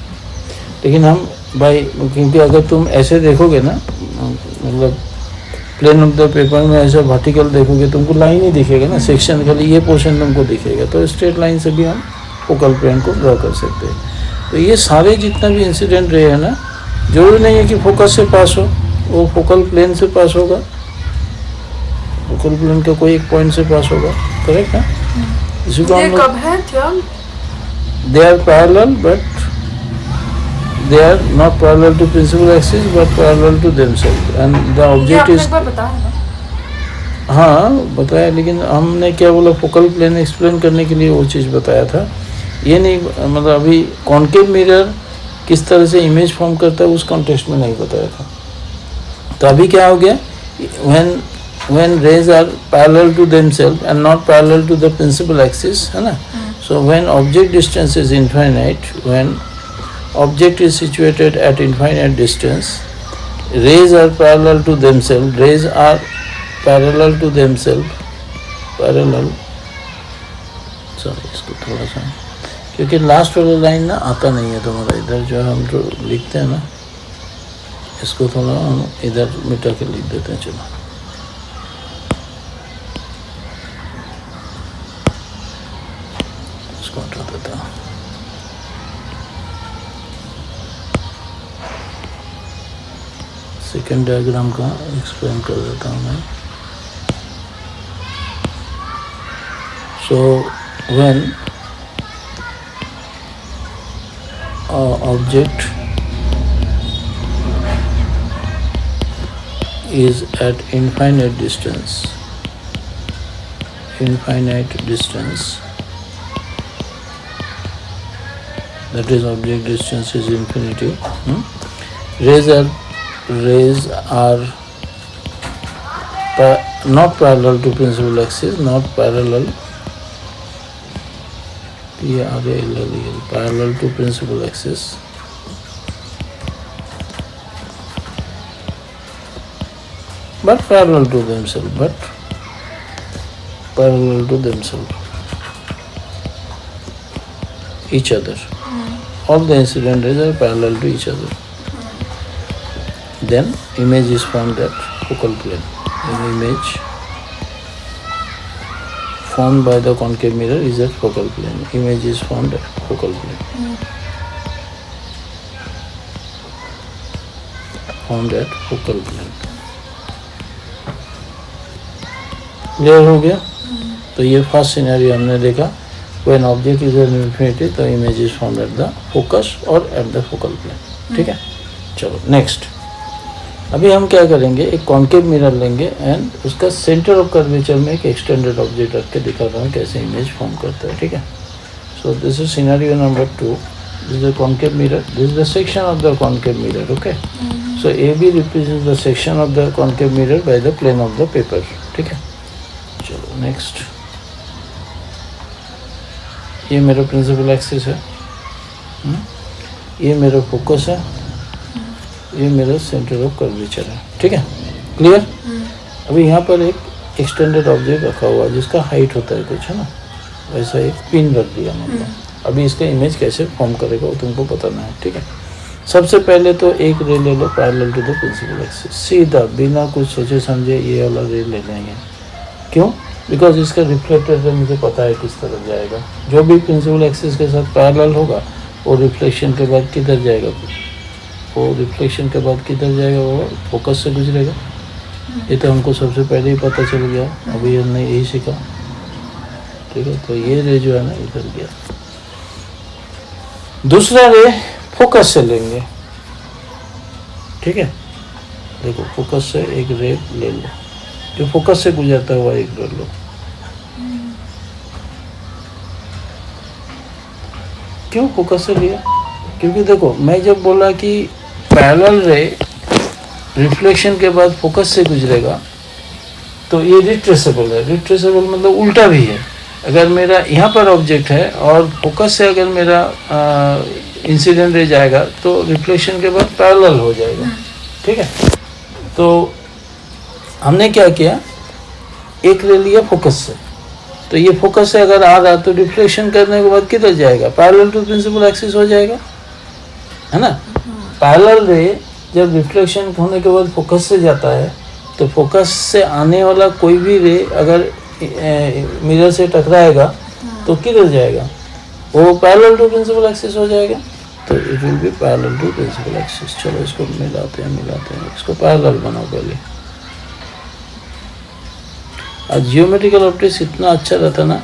लेकिन हम भाई, क्योंकि अगर तुम ऐसे देखोगे ना, मतलब प्लेन ऑफ द पेपर में ऐसा वर्टिकल देखोगे, तुमको लाइन ही दिखेगा ना, सेक्शन खाली ये पोर्शन तुमको दिखेगा. तो स्ट्रेट लाइन से भी हम फोकल प्लेन को ड्रॉ कर सकते हैं. तो ये सारे जितना भी इंसिडेंट रे है ना, जरूरी नहीं है कि फोकस से पास हो, वो फोकल प्लेन से पास होगा, फोकल प्लेन का कोई एक पॉइंट से पास होगा. करेक्ट है? इसी को हम कब है ध्यान, they are parallel but they are not parallel to principal axis but parallel to themselves and the object is. हाँ बताया, लेकिन हमने क्या बोला, फोकल प्लेन एक्सप्लेन करने के लिए वो चीज़ बताया था. ये नहीं मतलब अभी कॉन्केव मिरर किस तरह से इमेज फॉर्म करता है उस कॉन्टेक्स्ट में नहीं बताया था. तो अभी क्या हो गया, when rays are parallel to themselves and not parallel to the principal axis, है ना. So when object distance is infinite, when object is situated at infinite distance, rays are parallel to themselves. Rays are parallel to themselves. Parallel. Sorry, इसको थोड़ा सा, क्योंकि last वाला line ना आता नहीं है तुम्हारा इधर, जो हम जो लिखते हैं ना, इसको थोड़ा हम इधर मिटा के लिख देते हैं. चलो इसको हटा देता हूँ. सेकेंड डायग्राम का एक्सप्लेन कर देता हूँ मैं. So when object is at infinite distance, that is object distance is infinity. Rays are not parallel to principal axis, not parallel, parallel to principal axis. But parallel to themselves, each other. All the incident rays are parallel to each other. Then image is formed at focal plane. An image formed by the concave mirror is at focal plane. Image is formed at focal plane. Formed at focal plane. Clear हो गया? तो ये first scenario हमने देखा. When object is at infinity, तो image is formed at the focus और at the focal plane. ठीक है? चलो नेक्स्ट. अभी हम क्या करेंगे, एक कॉन्केव मिरर लेंगे एंड उसका सेंटर ऑफ कर्वेचर में एक एक्सटेंडेड ऑब्जेक्ट रख के दिखा रहा हूँ कैसे इमेज फॉर्म करता है. ठीक है? So this is scenario number 2. This is the concave mirror. This is the section of the concave mirror. Okay, so A B represents the section of the concave mirror by the plane of the paper. ठीक है? चलो next. ये मेरा principal axis है, ये मेरा focus है, ये मेरा सेंटर ऑफ कर्वेचर है. ठीक है? क्लियर? अभी यहाँ पर एक एक्सटेंडेड ऑब्जेक्ट रखा हुआ है जिसका हाइट होता है कुछ, है ना, वैसा एक पिन रख दिया मतलब. अभी इसका इमेज कैसे फॉर्म करेगा वो तुमको बताना है. ठीक है? सबसे पहले तो एक रे ले लो parallel to the principal axis, सीधा बिना कुछ सोचे समझे ये वाला रे ले लेंगे. क्यों? बिकॉज इसका रिफ्लेक्टेड रे मुझे पता है किस तरफ जाएगा. जो भी प्रिंसिपल एक्सिस के साथ पैरेलल होगा वो रिफ्लेक्शन के बाद किधर जाएगा, वो रिफ्लेक्शन के बाद किधर जाएगा, वो फोकस से गुजरेगा. ये तो हमको सबसे पहले ही पता चल गया, अभी हमने यही सीखा. ठीक है? तो ये रे जो है ना इधर गया. दूसरा रे फोकस से लेंगे. ठीक है? देखो फोकस से एक रे ले लो, जो फोकस से गुजरता हुआ एक रे लो. क्यों फोकस से लिया? क्योंकि देखो मैं जब बोला कि पैरेलल रे रिफ्लेक्शन के बाद फोकस से गुजरेगा तो ये रिट्रेसेबल है. रिट्रेसेबल मतलब उल्टा भी है. अगर मेरा यहाँ पर ऑब्जेक्ट है और फोकस से अगर मेरा इंसिडेंट रे जाएगा तो रिफ्लेक्शन के बाद पैरेलल हो जाएगा. ठीक है? तो हमने क्या किया, एक रे लिया फोकस से, तो ये फोकस से अगर आ रहा तो रिफ्लेक्शन करने के बाद किधर जाएगा, पैरेलल टू प्रिंसिपल एक्सिस हो जाएगा, है ना. पैरेलल रे जब रिफ्लेक्शन होने के बाद फोकस से जाता है तो फोकस से आने वाला कोई भी रे अगर मिरर से टकराएगा तो किधर जाएगा, वो पैरेलल टू प्रिंसिपल एक्सिस हो जाएगा. तो it will be parallel to principal axis. चलो इसको मिलाते हैं इसको पैरेलल बनाओ पहले. और जियोमेट्रिकल ऑप्टिक्स इतना अच्छा रहता ना,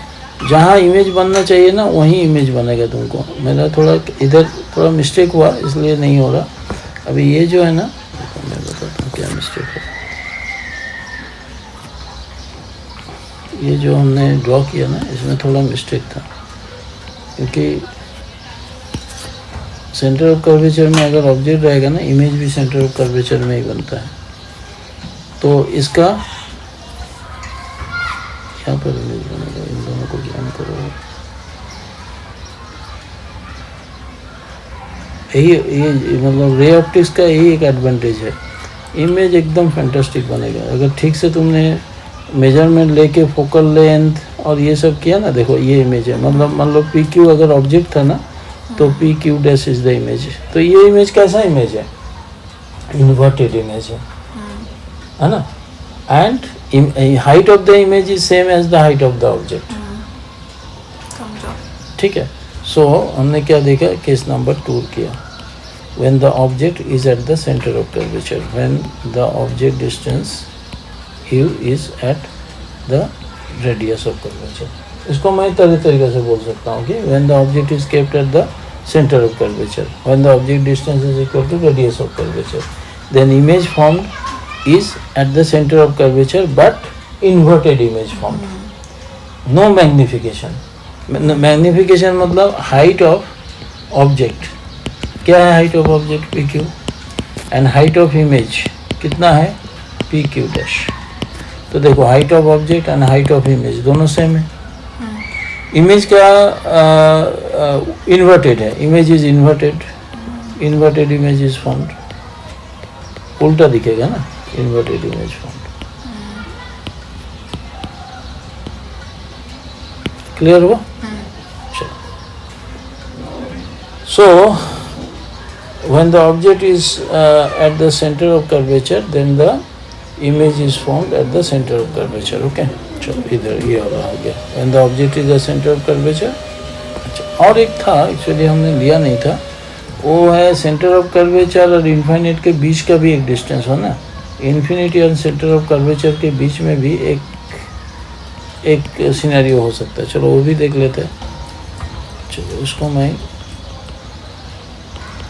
जहाँ इमेज बनना चाहिए ना वहीं इमेज बनेगा तुमको. मेरा थोड़ा इधर थोड़ा मिस्टेक हुआ इसलिए नहीं हो रहा. अभी ये जो है ना, मैं बताता हूँ क्या मिस्टेक है. ये जो हमने ड्रॉ किया ना इसमें थोड़ा मिस्टेक था, क्योंकि सेंटर ऑफ कर्वेचर में अगर ऑब्जेक्ट रहेगा ना, इमेज भी सेंटर ऑफ कर्वेचर में ही बनता है. तो इसका यहाँ पर इमेज बनेगा. इन दोनों को ज्वाइन करो. ये मतलब रे ऑप्टिक्स का यही एक एडवांटेज है, इमेज एकदम फैंटास्टिक बनेगा. अगर ठीक से तुमने मेजरमेंट लेके फोकल लेंथ और ये सब किया ना, देखो ये इमेज है. मतलब मान लो पी क्यू अगर ऑब्जेक्ट था ना तो P Q dash is the image. तो ये इमेज कैसा इमेज है, इन्वर्टेड इमेज है ना. And height of the image is same as the height of the object. ठीक है? सो हमने क्या देखा, केस नंबर 2 किया. when the object is at the center of curvature, when the object distance u is at the radius of curvature. इसको मैं तरीके से बोल सकता हूँ कि when the object is kept at the center of curvature, when the object distance is equal to radius of curvature, then image formed is at the center of curvature but inverted image formed. No magnification. Magnification मतलब height of object. क्या है height of object? PQ. and height of image कितना है? PQ dash. तो देखो height of object and height of image दोनों same है. Image क्या इन्वर्टेड है, image is inverted. Inverted image is formed. उल्टा दिखेगा ना, inverted image formed. Clear हुआ? So when the object is at the center of curvature, then the image is formed at the center of curvature. Okay, चलो इधर ये वाला हो गया. When the object is the center of curvature. अच्छा, और एक था एक्चुअली हमने लिया नहीं था, वो है सेंटर ऑफ कर्वेचर और इन्फाइनाइट के बीच का भी एक डिस्टेंस हो ना. इन्फिनिटी और सेंटर ऑफ कर्वेचर के बीच में भी एक सिनेरियो हो सकता है. चलो वो भी देख लेते हैं. चलो उसको मैं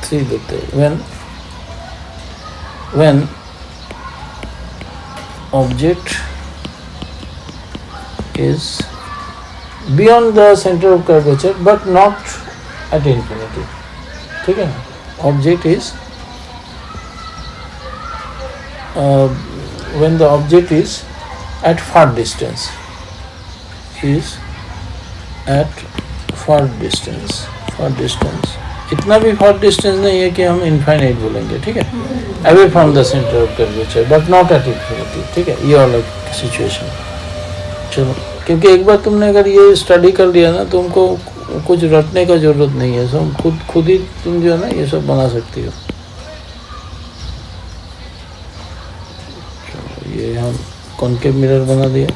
3 देखते हैं. when object is beyond the center of curvature but not at infinity. ठीक है ना. Object is when the object is at far distance, far distance. इतना भी फार डिस्टेंस नहीं है कि हम इनफाइनाइट बोलेंगे. ठीक है. Away from the centre of curvature but not at infinity. ठीक है, ये वाला सिचुएशन. चलो, क्योंकि एक बार तुमने अगर ये स्टडी कर लिया ना, तुमको कुछ रटने का जरूरत नहीं है. सब खुद ही तुम जो है ना ये सब बना सकती हो. चलो, ये हम कॉनकेव मिरर बना दिया.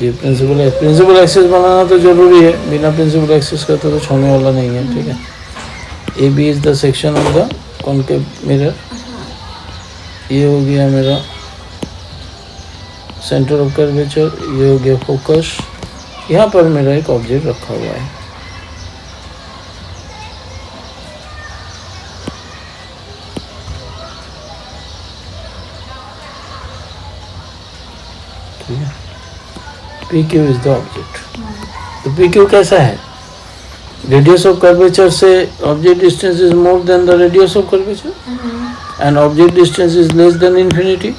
ये प्रिंसिपल एक्सिस बनाना तो जरूरी है. बिना प्रिंसिपल एक्सिस का तो कुछ होने वाला नहीं है. ठीक है. A B is the section of the concave mirror. ये हो गया मेरा सेंटर ऑफ कर्वेचर. ये हो गया फोकस. यहाँ पर मेरा एक ऑब्जेक्ट रखा हुआ है. ठीक है. PQ is the object. तो PQ कैसा है? Radius of curvature से object distance is more than the radius of curvature, and object distance is less than infinity.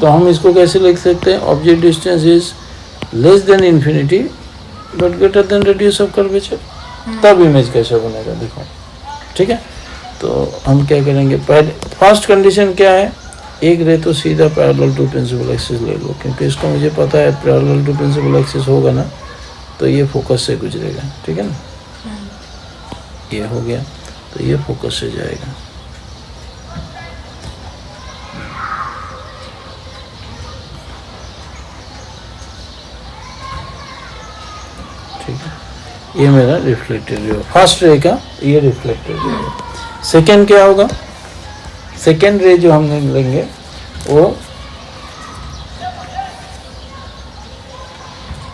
तो हम इसको कैसे लिख सकते हैं? Object distance is less than infinity but greater than radius of curvature. तब image कैसे बनेगा देखो. ठीक है. तो हम क्या करेंगे, पहले फर्स्ट कंडीशन क्या है, एक रे तो सीधा पैरेलल टू प्रिंसिपल एक्सिस ले लो, क्योंकि इसको मुझे पता है पैरेलल टू प्रिंसिपल एक्सिस होगा ना तो ये फोकस से गुजरेगा. ठीक है ना. ये हो गया तो ये फोकस से जाएगा. ठीक है. ये मेरा रिफ्लेक्टेड रे. फर्स्ट रे का ये रिफ्लेक्टेड रे. सेकेंड क्या होगा, सेकेंड रे जो हम लेंगे वो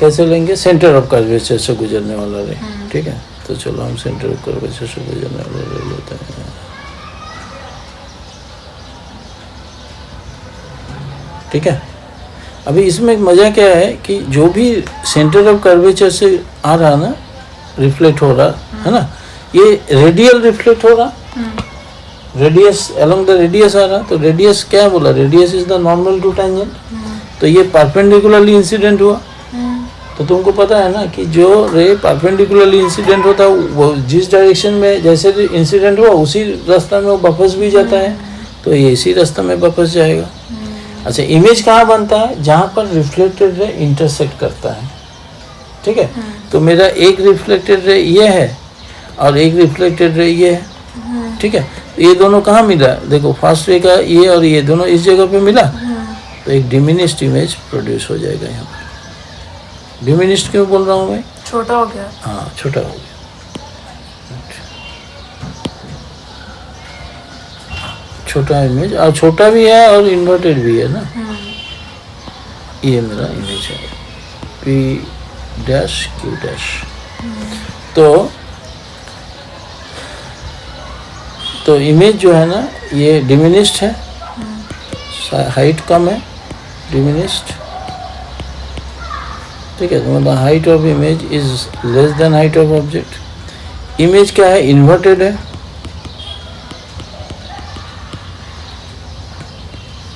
कैसे लेंगे, सेंटर ऑफ कर्वेचर से गुजरने वाला रे. ठीक है. तो चलो हम सेंटर ऑफ कर्वेचर से गुजरने वाला रे लेते हैं. ठीक है. अभी इसमें मजा क्या है कि जो भी सेंटर ऑफ कर्वेचर से आ रहा ना, रिफ्लेक्ट हो रहा है ना, ये रेडियल रिफ्लेक्ट हो रहा. रेडियस अलोंग द रेडियस आ रहा. तो रेडियस क्या बोला, radius is the normal to tangent. तो ये परपेंडिकुलरली इंसिडेंट हुआ. तो तुमको पता है ना कि जो रे परपेंडिकुलरली इंसिडेंट होता है वो जिस डायरेक्शन में जैसे इंसिडेंट हुआ उसी रास्ता में वो वापस भी जाता है. तो ये इसी रास्ता में वापस जाएगा. अच्छा, इमेज कहाँ बनता है, जहाँ पर रिफ्लेक्टेड रे इंटरसेक्ट करता है. ठीक है. तो मेरा एक रिफ्लेक्टेड रे ये है और एक रिफ्लेक्टेड रे ये है. ठीक है. ये दोनों कहाँ मिला, देखो फर्स्ट रे का ये और ये दोनों इस जगह पे मिला तो एक डिमिनिश्ड इमेज प्रोड्यूस हो जाएगा. यहाँ पर डिमिनिश्ड क्यों बोल रहा हूँ मैं, छोटा हो गया. हाँ, छोटा हो गया. छोटा इमेज, और छोटा भी है और इन्वर्टेड भी है ना. ये मेरा इमेज है P डैश Q डैश. तो इमेज जो है ना ये डिमिनिश्ड है, हाइट कम है, डिमिनिश्ड. ठीक है. तो मतलब height of image is less than height of object. Image क्या है, इन्वर्टेड है.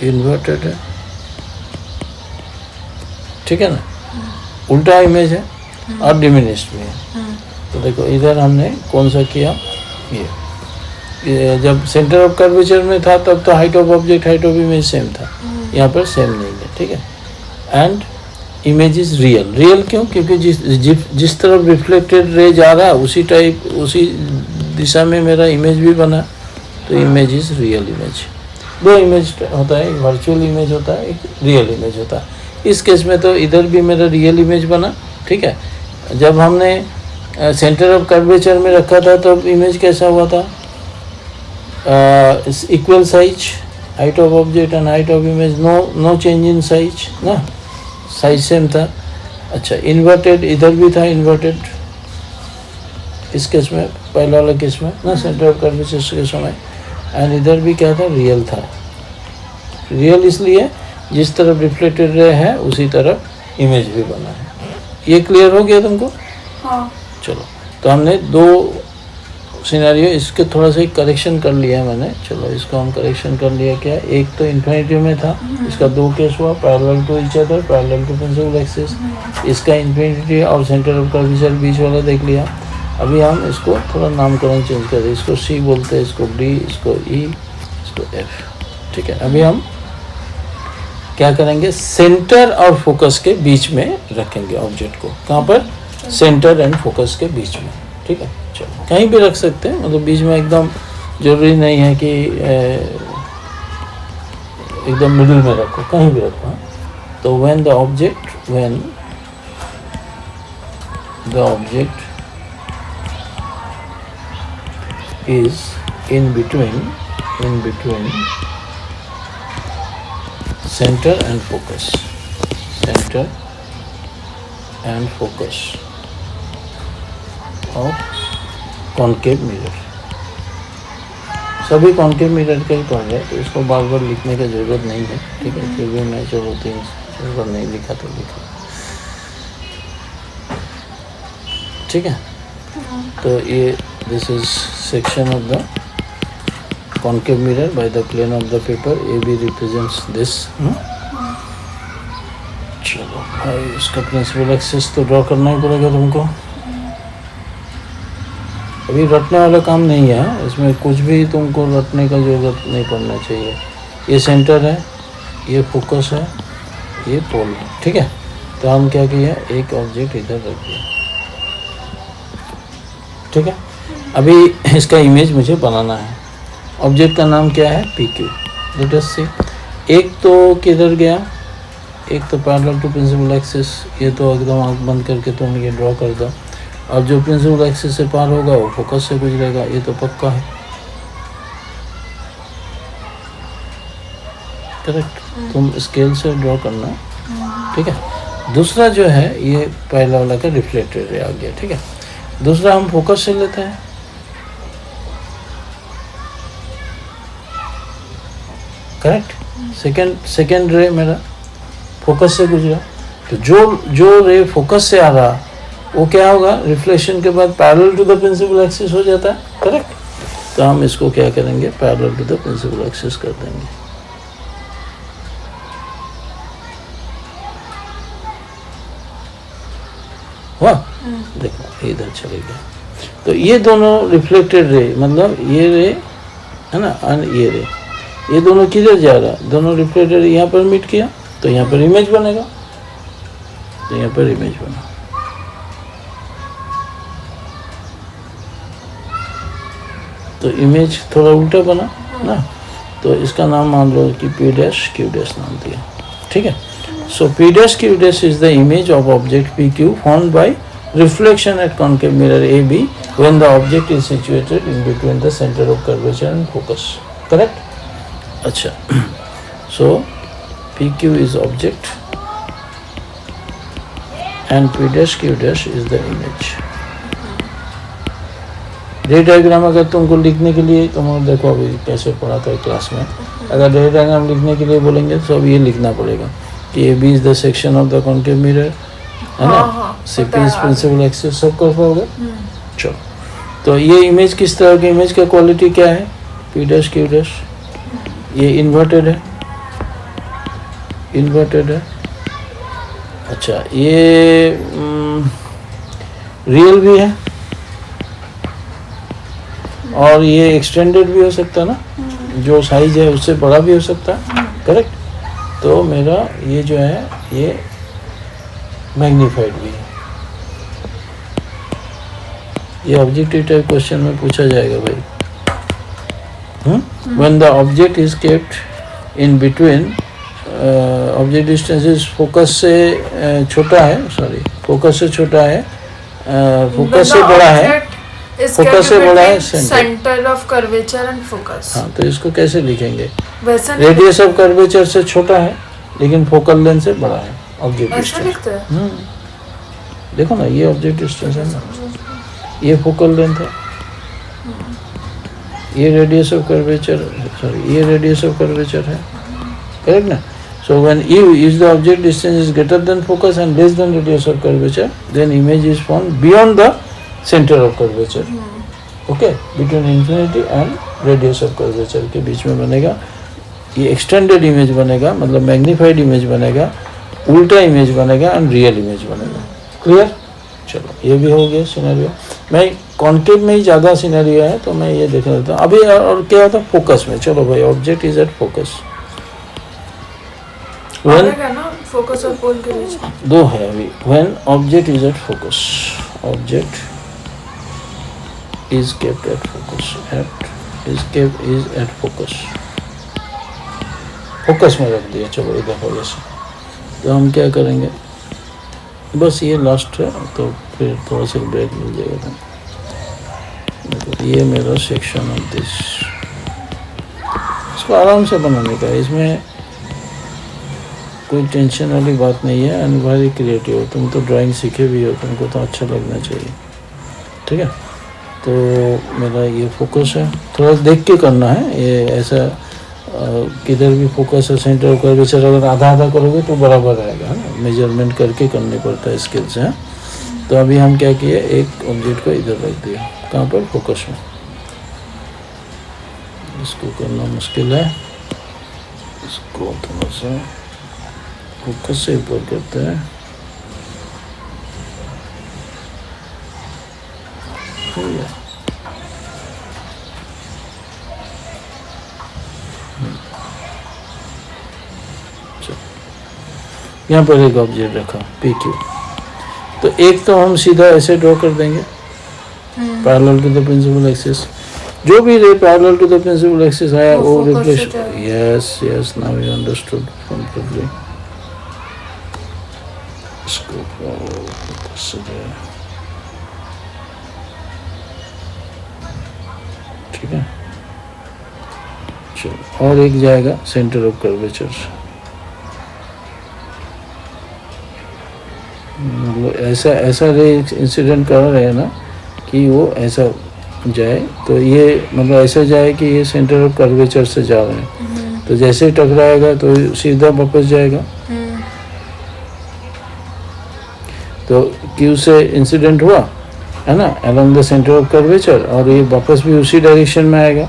इन्वर्टेड है. ठीक है ना. उल्टा इमेज है और डिमिनिश्ड भी है. तो देखो इधर हमने कौन सा किया, ये जब सेंटर ऑफ कर्वेचर में था तब तो height of object height of image same था. यहाँ पर सेम नहीं है. ठीक है. And image is real. Real क्यों, क्योंकि जिस तरफ रिफ्लेक्टेड रे जा रहा है उसी टाइप उसी दिशा में मेरा इमेज भी बना. तो इमेज इज रियल इमेज। दो इमेज होता है, एक वर्चुअल इमेज होता है, एक रियल इमेज होता है। इस केस में तो इधर भी मेरा रियल इमेज बना, ठीक है। जब हमने सेंटर ऑफ कर्वेचर में रखा था तो इमेज कैसा हुआ था, equal size, height of object and height of image, no change in size ना, साइज सेम था। अच्छा, इन्वर्टेड इधर भी था, इन्वर्टेड इस केस में, पहला वाला केस में ना, सेंटर ऑफ कर्वेचर के समय। एंड इधर भी क्या था, रियल था। रियल इसलिए जिस तरफ रिफ्लेक्टेड रे है उसी तरफ इमेज भी बना है। ये क्लियर हो गया तुमको? हाँ। चलो, तो हमने दो सिनेरियो, इसके थोड़ा सा करेक्शन कर लिया मैंने। चलो इसको हम करेक्शन कर लिया। क्या, एक तो इन्फिनिटी में था, इसका दो केस हुआ, parallel to each other, parallel to principal axis. इसका इन्फिनिटी और सेंटर ऑफ कर्वेचर बीच वाला देख लिया। अभी हम इसको थोड़ा नामकरण चेंज कर दें, इसको सी बोलते हैं, इसको डी, इसको ई, इसको एफ, ठीक है। अभी हम क्या करेंगे, सेंटर और फोकस के बीच में रखेंगे ऑब्जेक्ट को। कहाँ पर, सेंटर एंड फोकस के बीच में, ठीक है। चलो, कहीं भी रख सकते हैं, मतलब बीच में एकदम जरूरी नहीं है कि एकदम मिडिल में रखो, कहीं भी रखो। तो when the object is in between center and focus of concave mirror। सभी कॉन्केव मिरर का ही पढ़ रहे हैं, तो इसको बार बार लिखने की ज़रूरत नहीं है, ठीक है। फिर भी मैं चलो 3 बार नहीं लिखा तो लिखा, ठीक है। तो ये this is section of the concave mirror by the plane of the paper, AB represents this। चलो भाई, इसका प्रिंसिपल एक्सिस तो ड्रॉ करना ही पड़ेगा तुमको। अभी रटने वाला काम नहीं है, इसमें कुछ भी तुमको रटने का जरूरत नहीं पड़ना चाहिए। ये सेंटर है, ये फोकस है, ये पोल है, ठीक है। तो हम क्या किया, एक ऑब्जेक्ट इधर रख दिया, ठीक है। अभी इसका इमेज मुझे बनाना है। ऑब्जेक्ट का नाम क्या है, PQ। लेट अस सी। एक तो किधर गया, एक तो पैरेलल टू प्रिंसिपल एक्सिस, ये तो एकदम आँख बंद करके तुम ये ड्रॉ कर दो। और जो प्रिंसिपल एक्सिस से पार होगा वो फोकस से गुजरेगा, ये तो पक्का है, करेक्ट। तुम स्केल से ड्रॉ करना, ठीक है। दूसरा जो है, ये पहला वाला का रिफ्लेक्टेड रे आ गया, ठीक है। दूसरा हम फोकस से लेते हैं, करेक्ट। सेकेंड रे मेरा फोकस से गुजरा, तो जो रे फोकस से आ रहा वो क्या होगा, रिफ्लेक्शन के बाद parallel to the principal axis हो जाता है, करेक्ट। तो हम इसको क्या करेंगे, parallel to the principal axis कर देंगे। वाह, देखो इधर चले गए। तो ये दोनों रिफ्लेक्टेड रे, मतलब ये रे है ना, और ये दोनों किधर जा रहा है, दोनों रिफ्लेक्टेड यहाँ पर मीट किया, तो यहाँ पर इमेज बनेगा, तो यहाँ पर इमेज बना। तो इमेज थोड़ा उल्टा बना ना, तो इसका नाम मान लो कि P डैश Q डैश नाम दिया, ठीक है। सो P dash Q dash is the image of object PQ formed by reflection at concave mirror AB when the object is situated in between the center of curvature and focus, correct। अच्छा, so PQ is object and P dash Q dash is the image। रे diagram अगर तुमको लिखने के लिए, तुम देखो अभी कैसे पढ़ाता है क्लास में, अगर रे डायग्राम लिखने के लिए बोलेंगे तो अब ये लिखना पड़ेगा कि A B is the section of the concave mirror, है ना, CP इज प्रिंसिपल एक्सिस, सब कर पाओगे। चलो, तो ये इमेज किस तरह की, इमेज का क्वालिटी क्या है, P डैश Q डैश, ये इन्वर्टेड है। अच्छा, ये रियल भी है और ये एक्सटेंडेड भी हो सकता है ना, जो साइज है उससे बड़ा भी हो सकता है, करेक्ट। तो मेरा ये जो है ये मैग्नीफाइड भी है। ये ऑब्जेक्टिव टाइप क्वेश्चन में पूछा जाएगा भाई, When the object is kept in between, object distance focus से छोटा है, सॉरी फोकस से छोटा है, फोकस से बड़ा है, फोकस से बड़ा है centre of curvature and focus. हाँ, तो इसको कैसे लिखेंगे? वैसा रेडियस ऑफ कर्वेचर से छोटा है लेकिन फोकल लेंथ से बड़ा है ऑब्जेक्ट ऐसा लिखते हैं। देखो ना, ये ऑब्जेक्ट डिस्टेंस है ना, ये फोकल लेंथ है, ये रेडियस ऑफ कर्वेचर, सॉरी ये रेडियस ऑफ कर्वेचर है, करेक्ट ना? So when U is the object distance is greater than focus and less than radius of curvature, then image is formed beyond the center of curvature. Okay, between infinity and radius of curvature के बीच में बनेगा ये extended image बनेगा, मतलब magnified image बनेगा, उल्टा image बनेगा and real image बनेगा। Clear? चलो ये भी हो गया सिनेरियो। मैं कॉन्केव में ही ज़्यादा सिनेरियो है तो मैं ये देख लेता हूँ अभी। और क्या होता है फोकस में? चलो भाई, object is at focus. Focus और पोल के बीच दो है अभी। When object is at focus, object is kept at focus, is at focus, focus में रख दिया। चलो इधर हो जैसे, तो हम क्या करेंगे, बस ये लास्ट है तो फिर थोड़ा सा ब्रेक मिल जाएगा। तो ये मेरा सेक्शन ऑफ दिस, इसको आराम से बनाने का, इसमें कोई टेंशन वाली बात नहीं है। एंड वेरी क्रिएटिव, तुम तो ड्राइंग सीखे भी हो, तुमको तो अच्छा लगना चाहिए, ठीक है? तो मेरा ये फोकस है, थोड़ा देख के करना है ये, ऐसा किधर भी फोकस है, सेंटर ऑफ कर्वेचर अगर आधा आधा करोगे तो बराबर आएगा ना, मेजरमेंट करके करने पड़ता है स्किल से। तो अभी हम क्या किए, एक ऑब्जेक्ट को इधर रख दिया, कहाँ पर? फोकस में। इसको करना मुश्किल है, इसको थोड़ा सा फोकस से ऊपर करते हैं, हो गया। यहाँ पर एक ऑब्जेक्ट रखा पी क्यू, तो एक तो हम सीधा ऐसे ड्रॉ कर देंगे parallel to the principal axis, जो भी ray parallel to the principal axis आया वो replace. Yes yes, now you understood completely. इसको ठीक है, चलो। और एक जाएगा सेंटर ऑफ कर्वेचर, मतलब ऐसा ऐसा रे इंसिडेंट कर रहे हैं ना कि वो ऐसा जाए, तो ये मतलब ऐसा जाए कि ये सेंटर ऑफ कर्वेचर से जा रहे हैं, तो जैसे ही टकराएगा तो सीधा वापस जाएगा। तो क्यू से इंसिडेंट हुआ है ना along the centre of curvature, और ये वापस भी उसी डायरेक्शन में आएगा।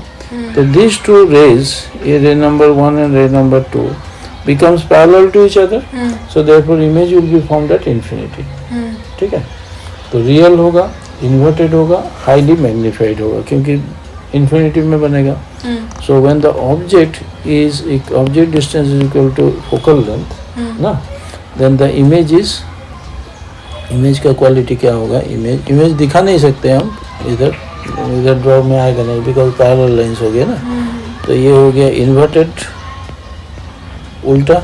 तो दिस टू रेज, ये रे नंबर 1 एंड रे number 2 becomes parallel to each other, so therefore image will be formed at infinity। ठीक है, तो रियल होगा, इन्वर्टेड होगा, हाईली मैग्नीफाइड होगा, क्योंकि इन्फिनिटी में बनेगा। So when the object is object distance is equal to focal length ना, देन द इमेज का क्वालिटी क्या होगा? इमेज दिखा नहीं सकते हम, इधर ड्रॉ में आएगा नहीं, बिकॉज पैरेलल लाइंस हो गया ना। तो ये हो गया इन्वर्टेड, उल्टा,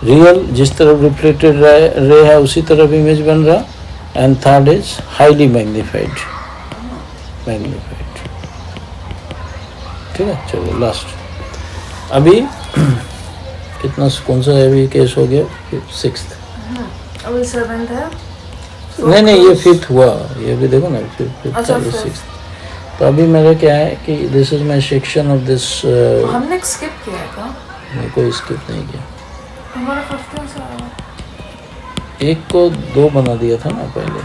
रियल जिस तरफ रिफ्लेक्टेड रे है उसी तरफ इमेज बन रहा, and third is highly magnified. ठीक है, चलो लास्ट। अभी कितना, कौन सा अभी केस हो गया? 6th, अभी 7th है। नहीं ये 5th हुआ, ये भी देखो ना, 5th 6th। तो अभी मेरा क्या है कि this is my section of this. हमने स्किप किया था, मैं कोई स्किप नहीं किया, हमारा 15 से आया। एक को 2 बना दिया था ना पहले,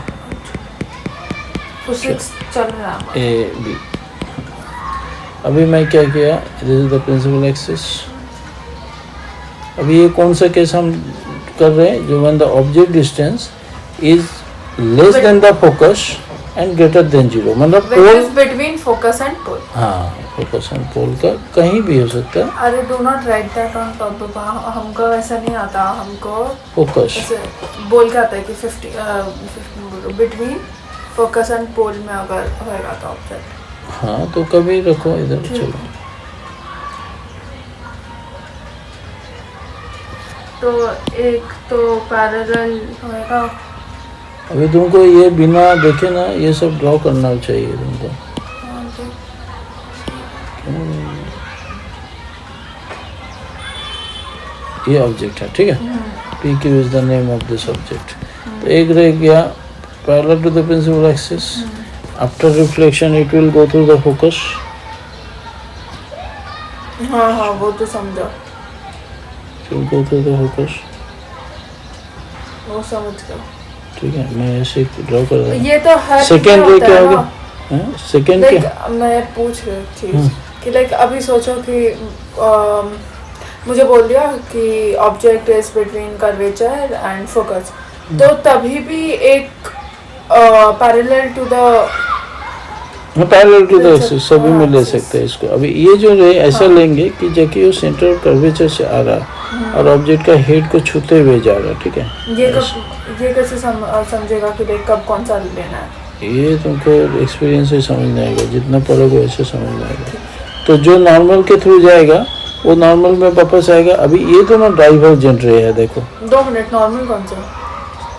तो 6 चल रहा है ए बी। अभी मैं क्या किया, this is the principal axis. अभी ये कौन सा केस हम कर रहे हैं? जो when the object distance is less than the focus and greater than 0, मतलब पोल बिटवीन फोकस एंड पोल। हाँ, फोकस एंड पोल का कहीं भी हो सकता है। अरे do not right that on top, हमको वैसा नहीं आता, हमको फोकस ऐसे बोल के आता है कि 50 बिटवीन फोकस एंड पोल में अगर होएगा तो ऑब्जेक्ट। हाँ तो कभी रखो इधर, चलो। तो एक तो पैरेलल होएगा। अभी तुमको ये बिना देखे ना ये सब ड्रॉ करना चाहिए तुमको। हाँ, ठीक। ये ऑब्जेक्ट है, ठीक है। P Q is the name of this object. तो एक रह गया parallel to the principal axis. After reflection it will go through the focus. हाँ हाँ वो तो समझा, गो थ्रू द फोकस, वो समझ गया। ठीक है। मैं ऐसे ड्रॉ कर रहा हूँ। ये तो हर सेकेंड रे होता क्या है हो ना। गया? सेकेंड लाइक क्या? मैं पूछ रही थी कि लाइक अभी सोचो कि मुझे बोल दिया कि object is between curvature and focus, तो तभी भी एक parallel to the parallel to the अच्छा, एक्सिस सभी में ले सकते हैं इसको। अभी ये जो रे ऐसा लेंगे कि जबकि वो सेंटर कर्वेचर से आ रहा है और ऑब्जेक्ट का हेड को छूते हुए जा रहा है, ठीक है। ये कैसे समझेगा कि लाइक कब कौन सा लेना है? ये तुमको एक्सपीरियंस से समझ में आएगा, जितना पढ़ोगे वैसे समझ में आएगा। तो जो नॉर्मल के थ्रू जाएगा वो नॉर्मल में वापस आएगा। अभी ये तो ना डाइवर्जेंट रे है, देखो 2 मिनट। नॉर्मल कौन सा?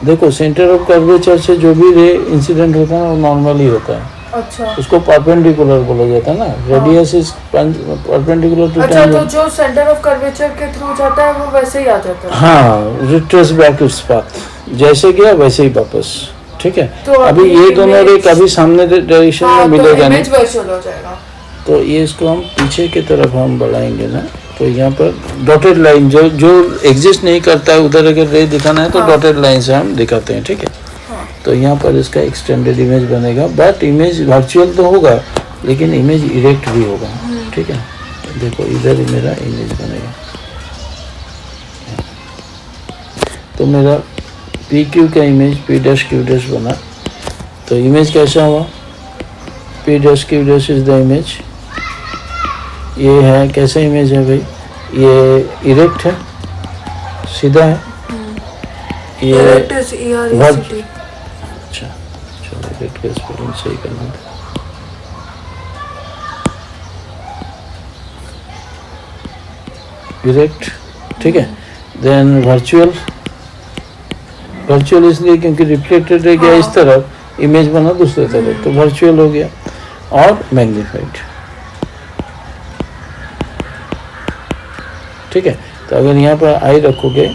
देखो सेंटर ऑफ कर्वेचर से जो भी रे इंसिडेंट होता है वो नॉर्मल ही होता है। अच्छा उसको परपेंडिकुलर बोला जाता है ना। रेडियस इज परपेंडिकुलर टू अच्छा, तो जो सेंटर ऑफ कर्वेचर के थ्रू जाता है वो वैसे ही आ जाता है। हाँ, रिट्रेस बैक इट्स पाथ, जैसे गया वैसे ही वापस, ठीक है। तो अभी ये दोनों रे कभी सामने डायरेक्शन में मिलेगा तो नहीं, इमेज वर्चुअल हो जाएगा। तो ये इसको हम पीछे की तरफ हम बढ़ाएंगे ना। तो यहाँ पर डॉटेड लाइन जो एग्जिस्ट नहीं करता है उधर अगर रे दिखाना है तो डॉटेड लाइन से हम दिखाते हैं, ठीक है। तो यहाँ पर इसका एक्सटेंडेड इमेज बनेगा, बट इमेज वर्चुअल तो होगा लेकिन इमेज इरेक्ट भी होगा, ठीक है। देखो इधर मेरा इमेज बनेगा। तो मेरा पी क्यू का image P dash Q dash बना। तो इमेज कैसा हुआ? P dash Q dash is the image. ये है कैसा इमेज है भाई? ये इरेक्ट है, सीधा है। ये अच्छा चलो इरेक्ट का स्पेलिंग सही करना था। इरेक्ट, ठीक है। देन वर्चुअल, वर्चुअल इसलिए क्योंकि रिफ्लेक्टेड रह गया इस तरफ, इमेज बना दूसरे तरफ, तो वर्चुअल हो गया। और मैग्नीफाइड, ठीक है। तो अगर यहाँ पर आई रखोगे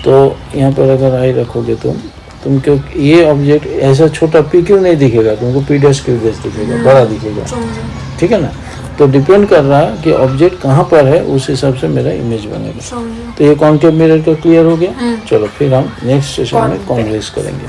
तो यहाँ पर अगर आई रखोगे तुम क्योंकि ये ऑब्जेक्ट ऐसा छोटा पी क्यों नहीं दिखेगा तुमको, पी डैश क्यू डैश दिखेगा, बड़ा दिखेगा, ठीक है ना। तो डिपेंड कर रहा है कि ऑब्जेक्ट कहाँ पर है, उस हिसाब से मेरा इमेज बनेगा। तो ये कॉन्केव मिरर का क्लियर हो गया। चलो फिर हम नेक्स्ट सेशन में कॉन्वेक्स करेंगे।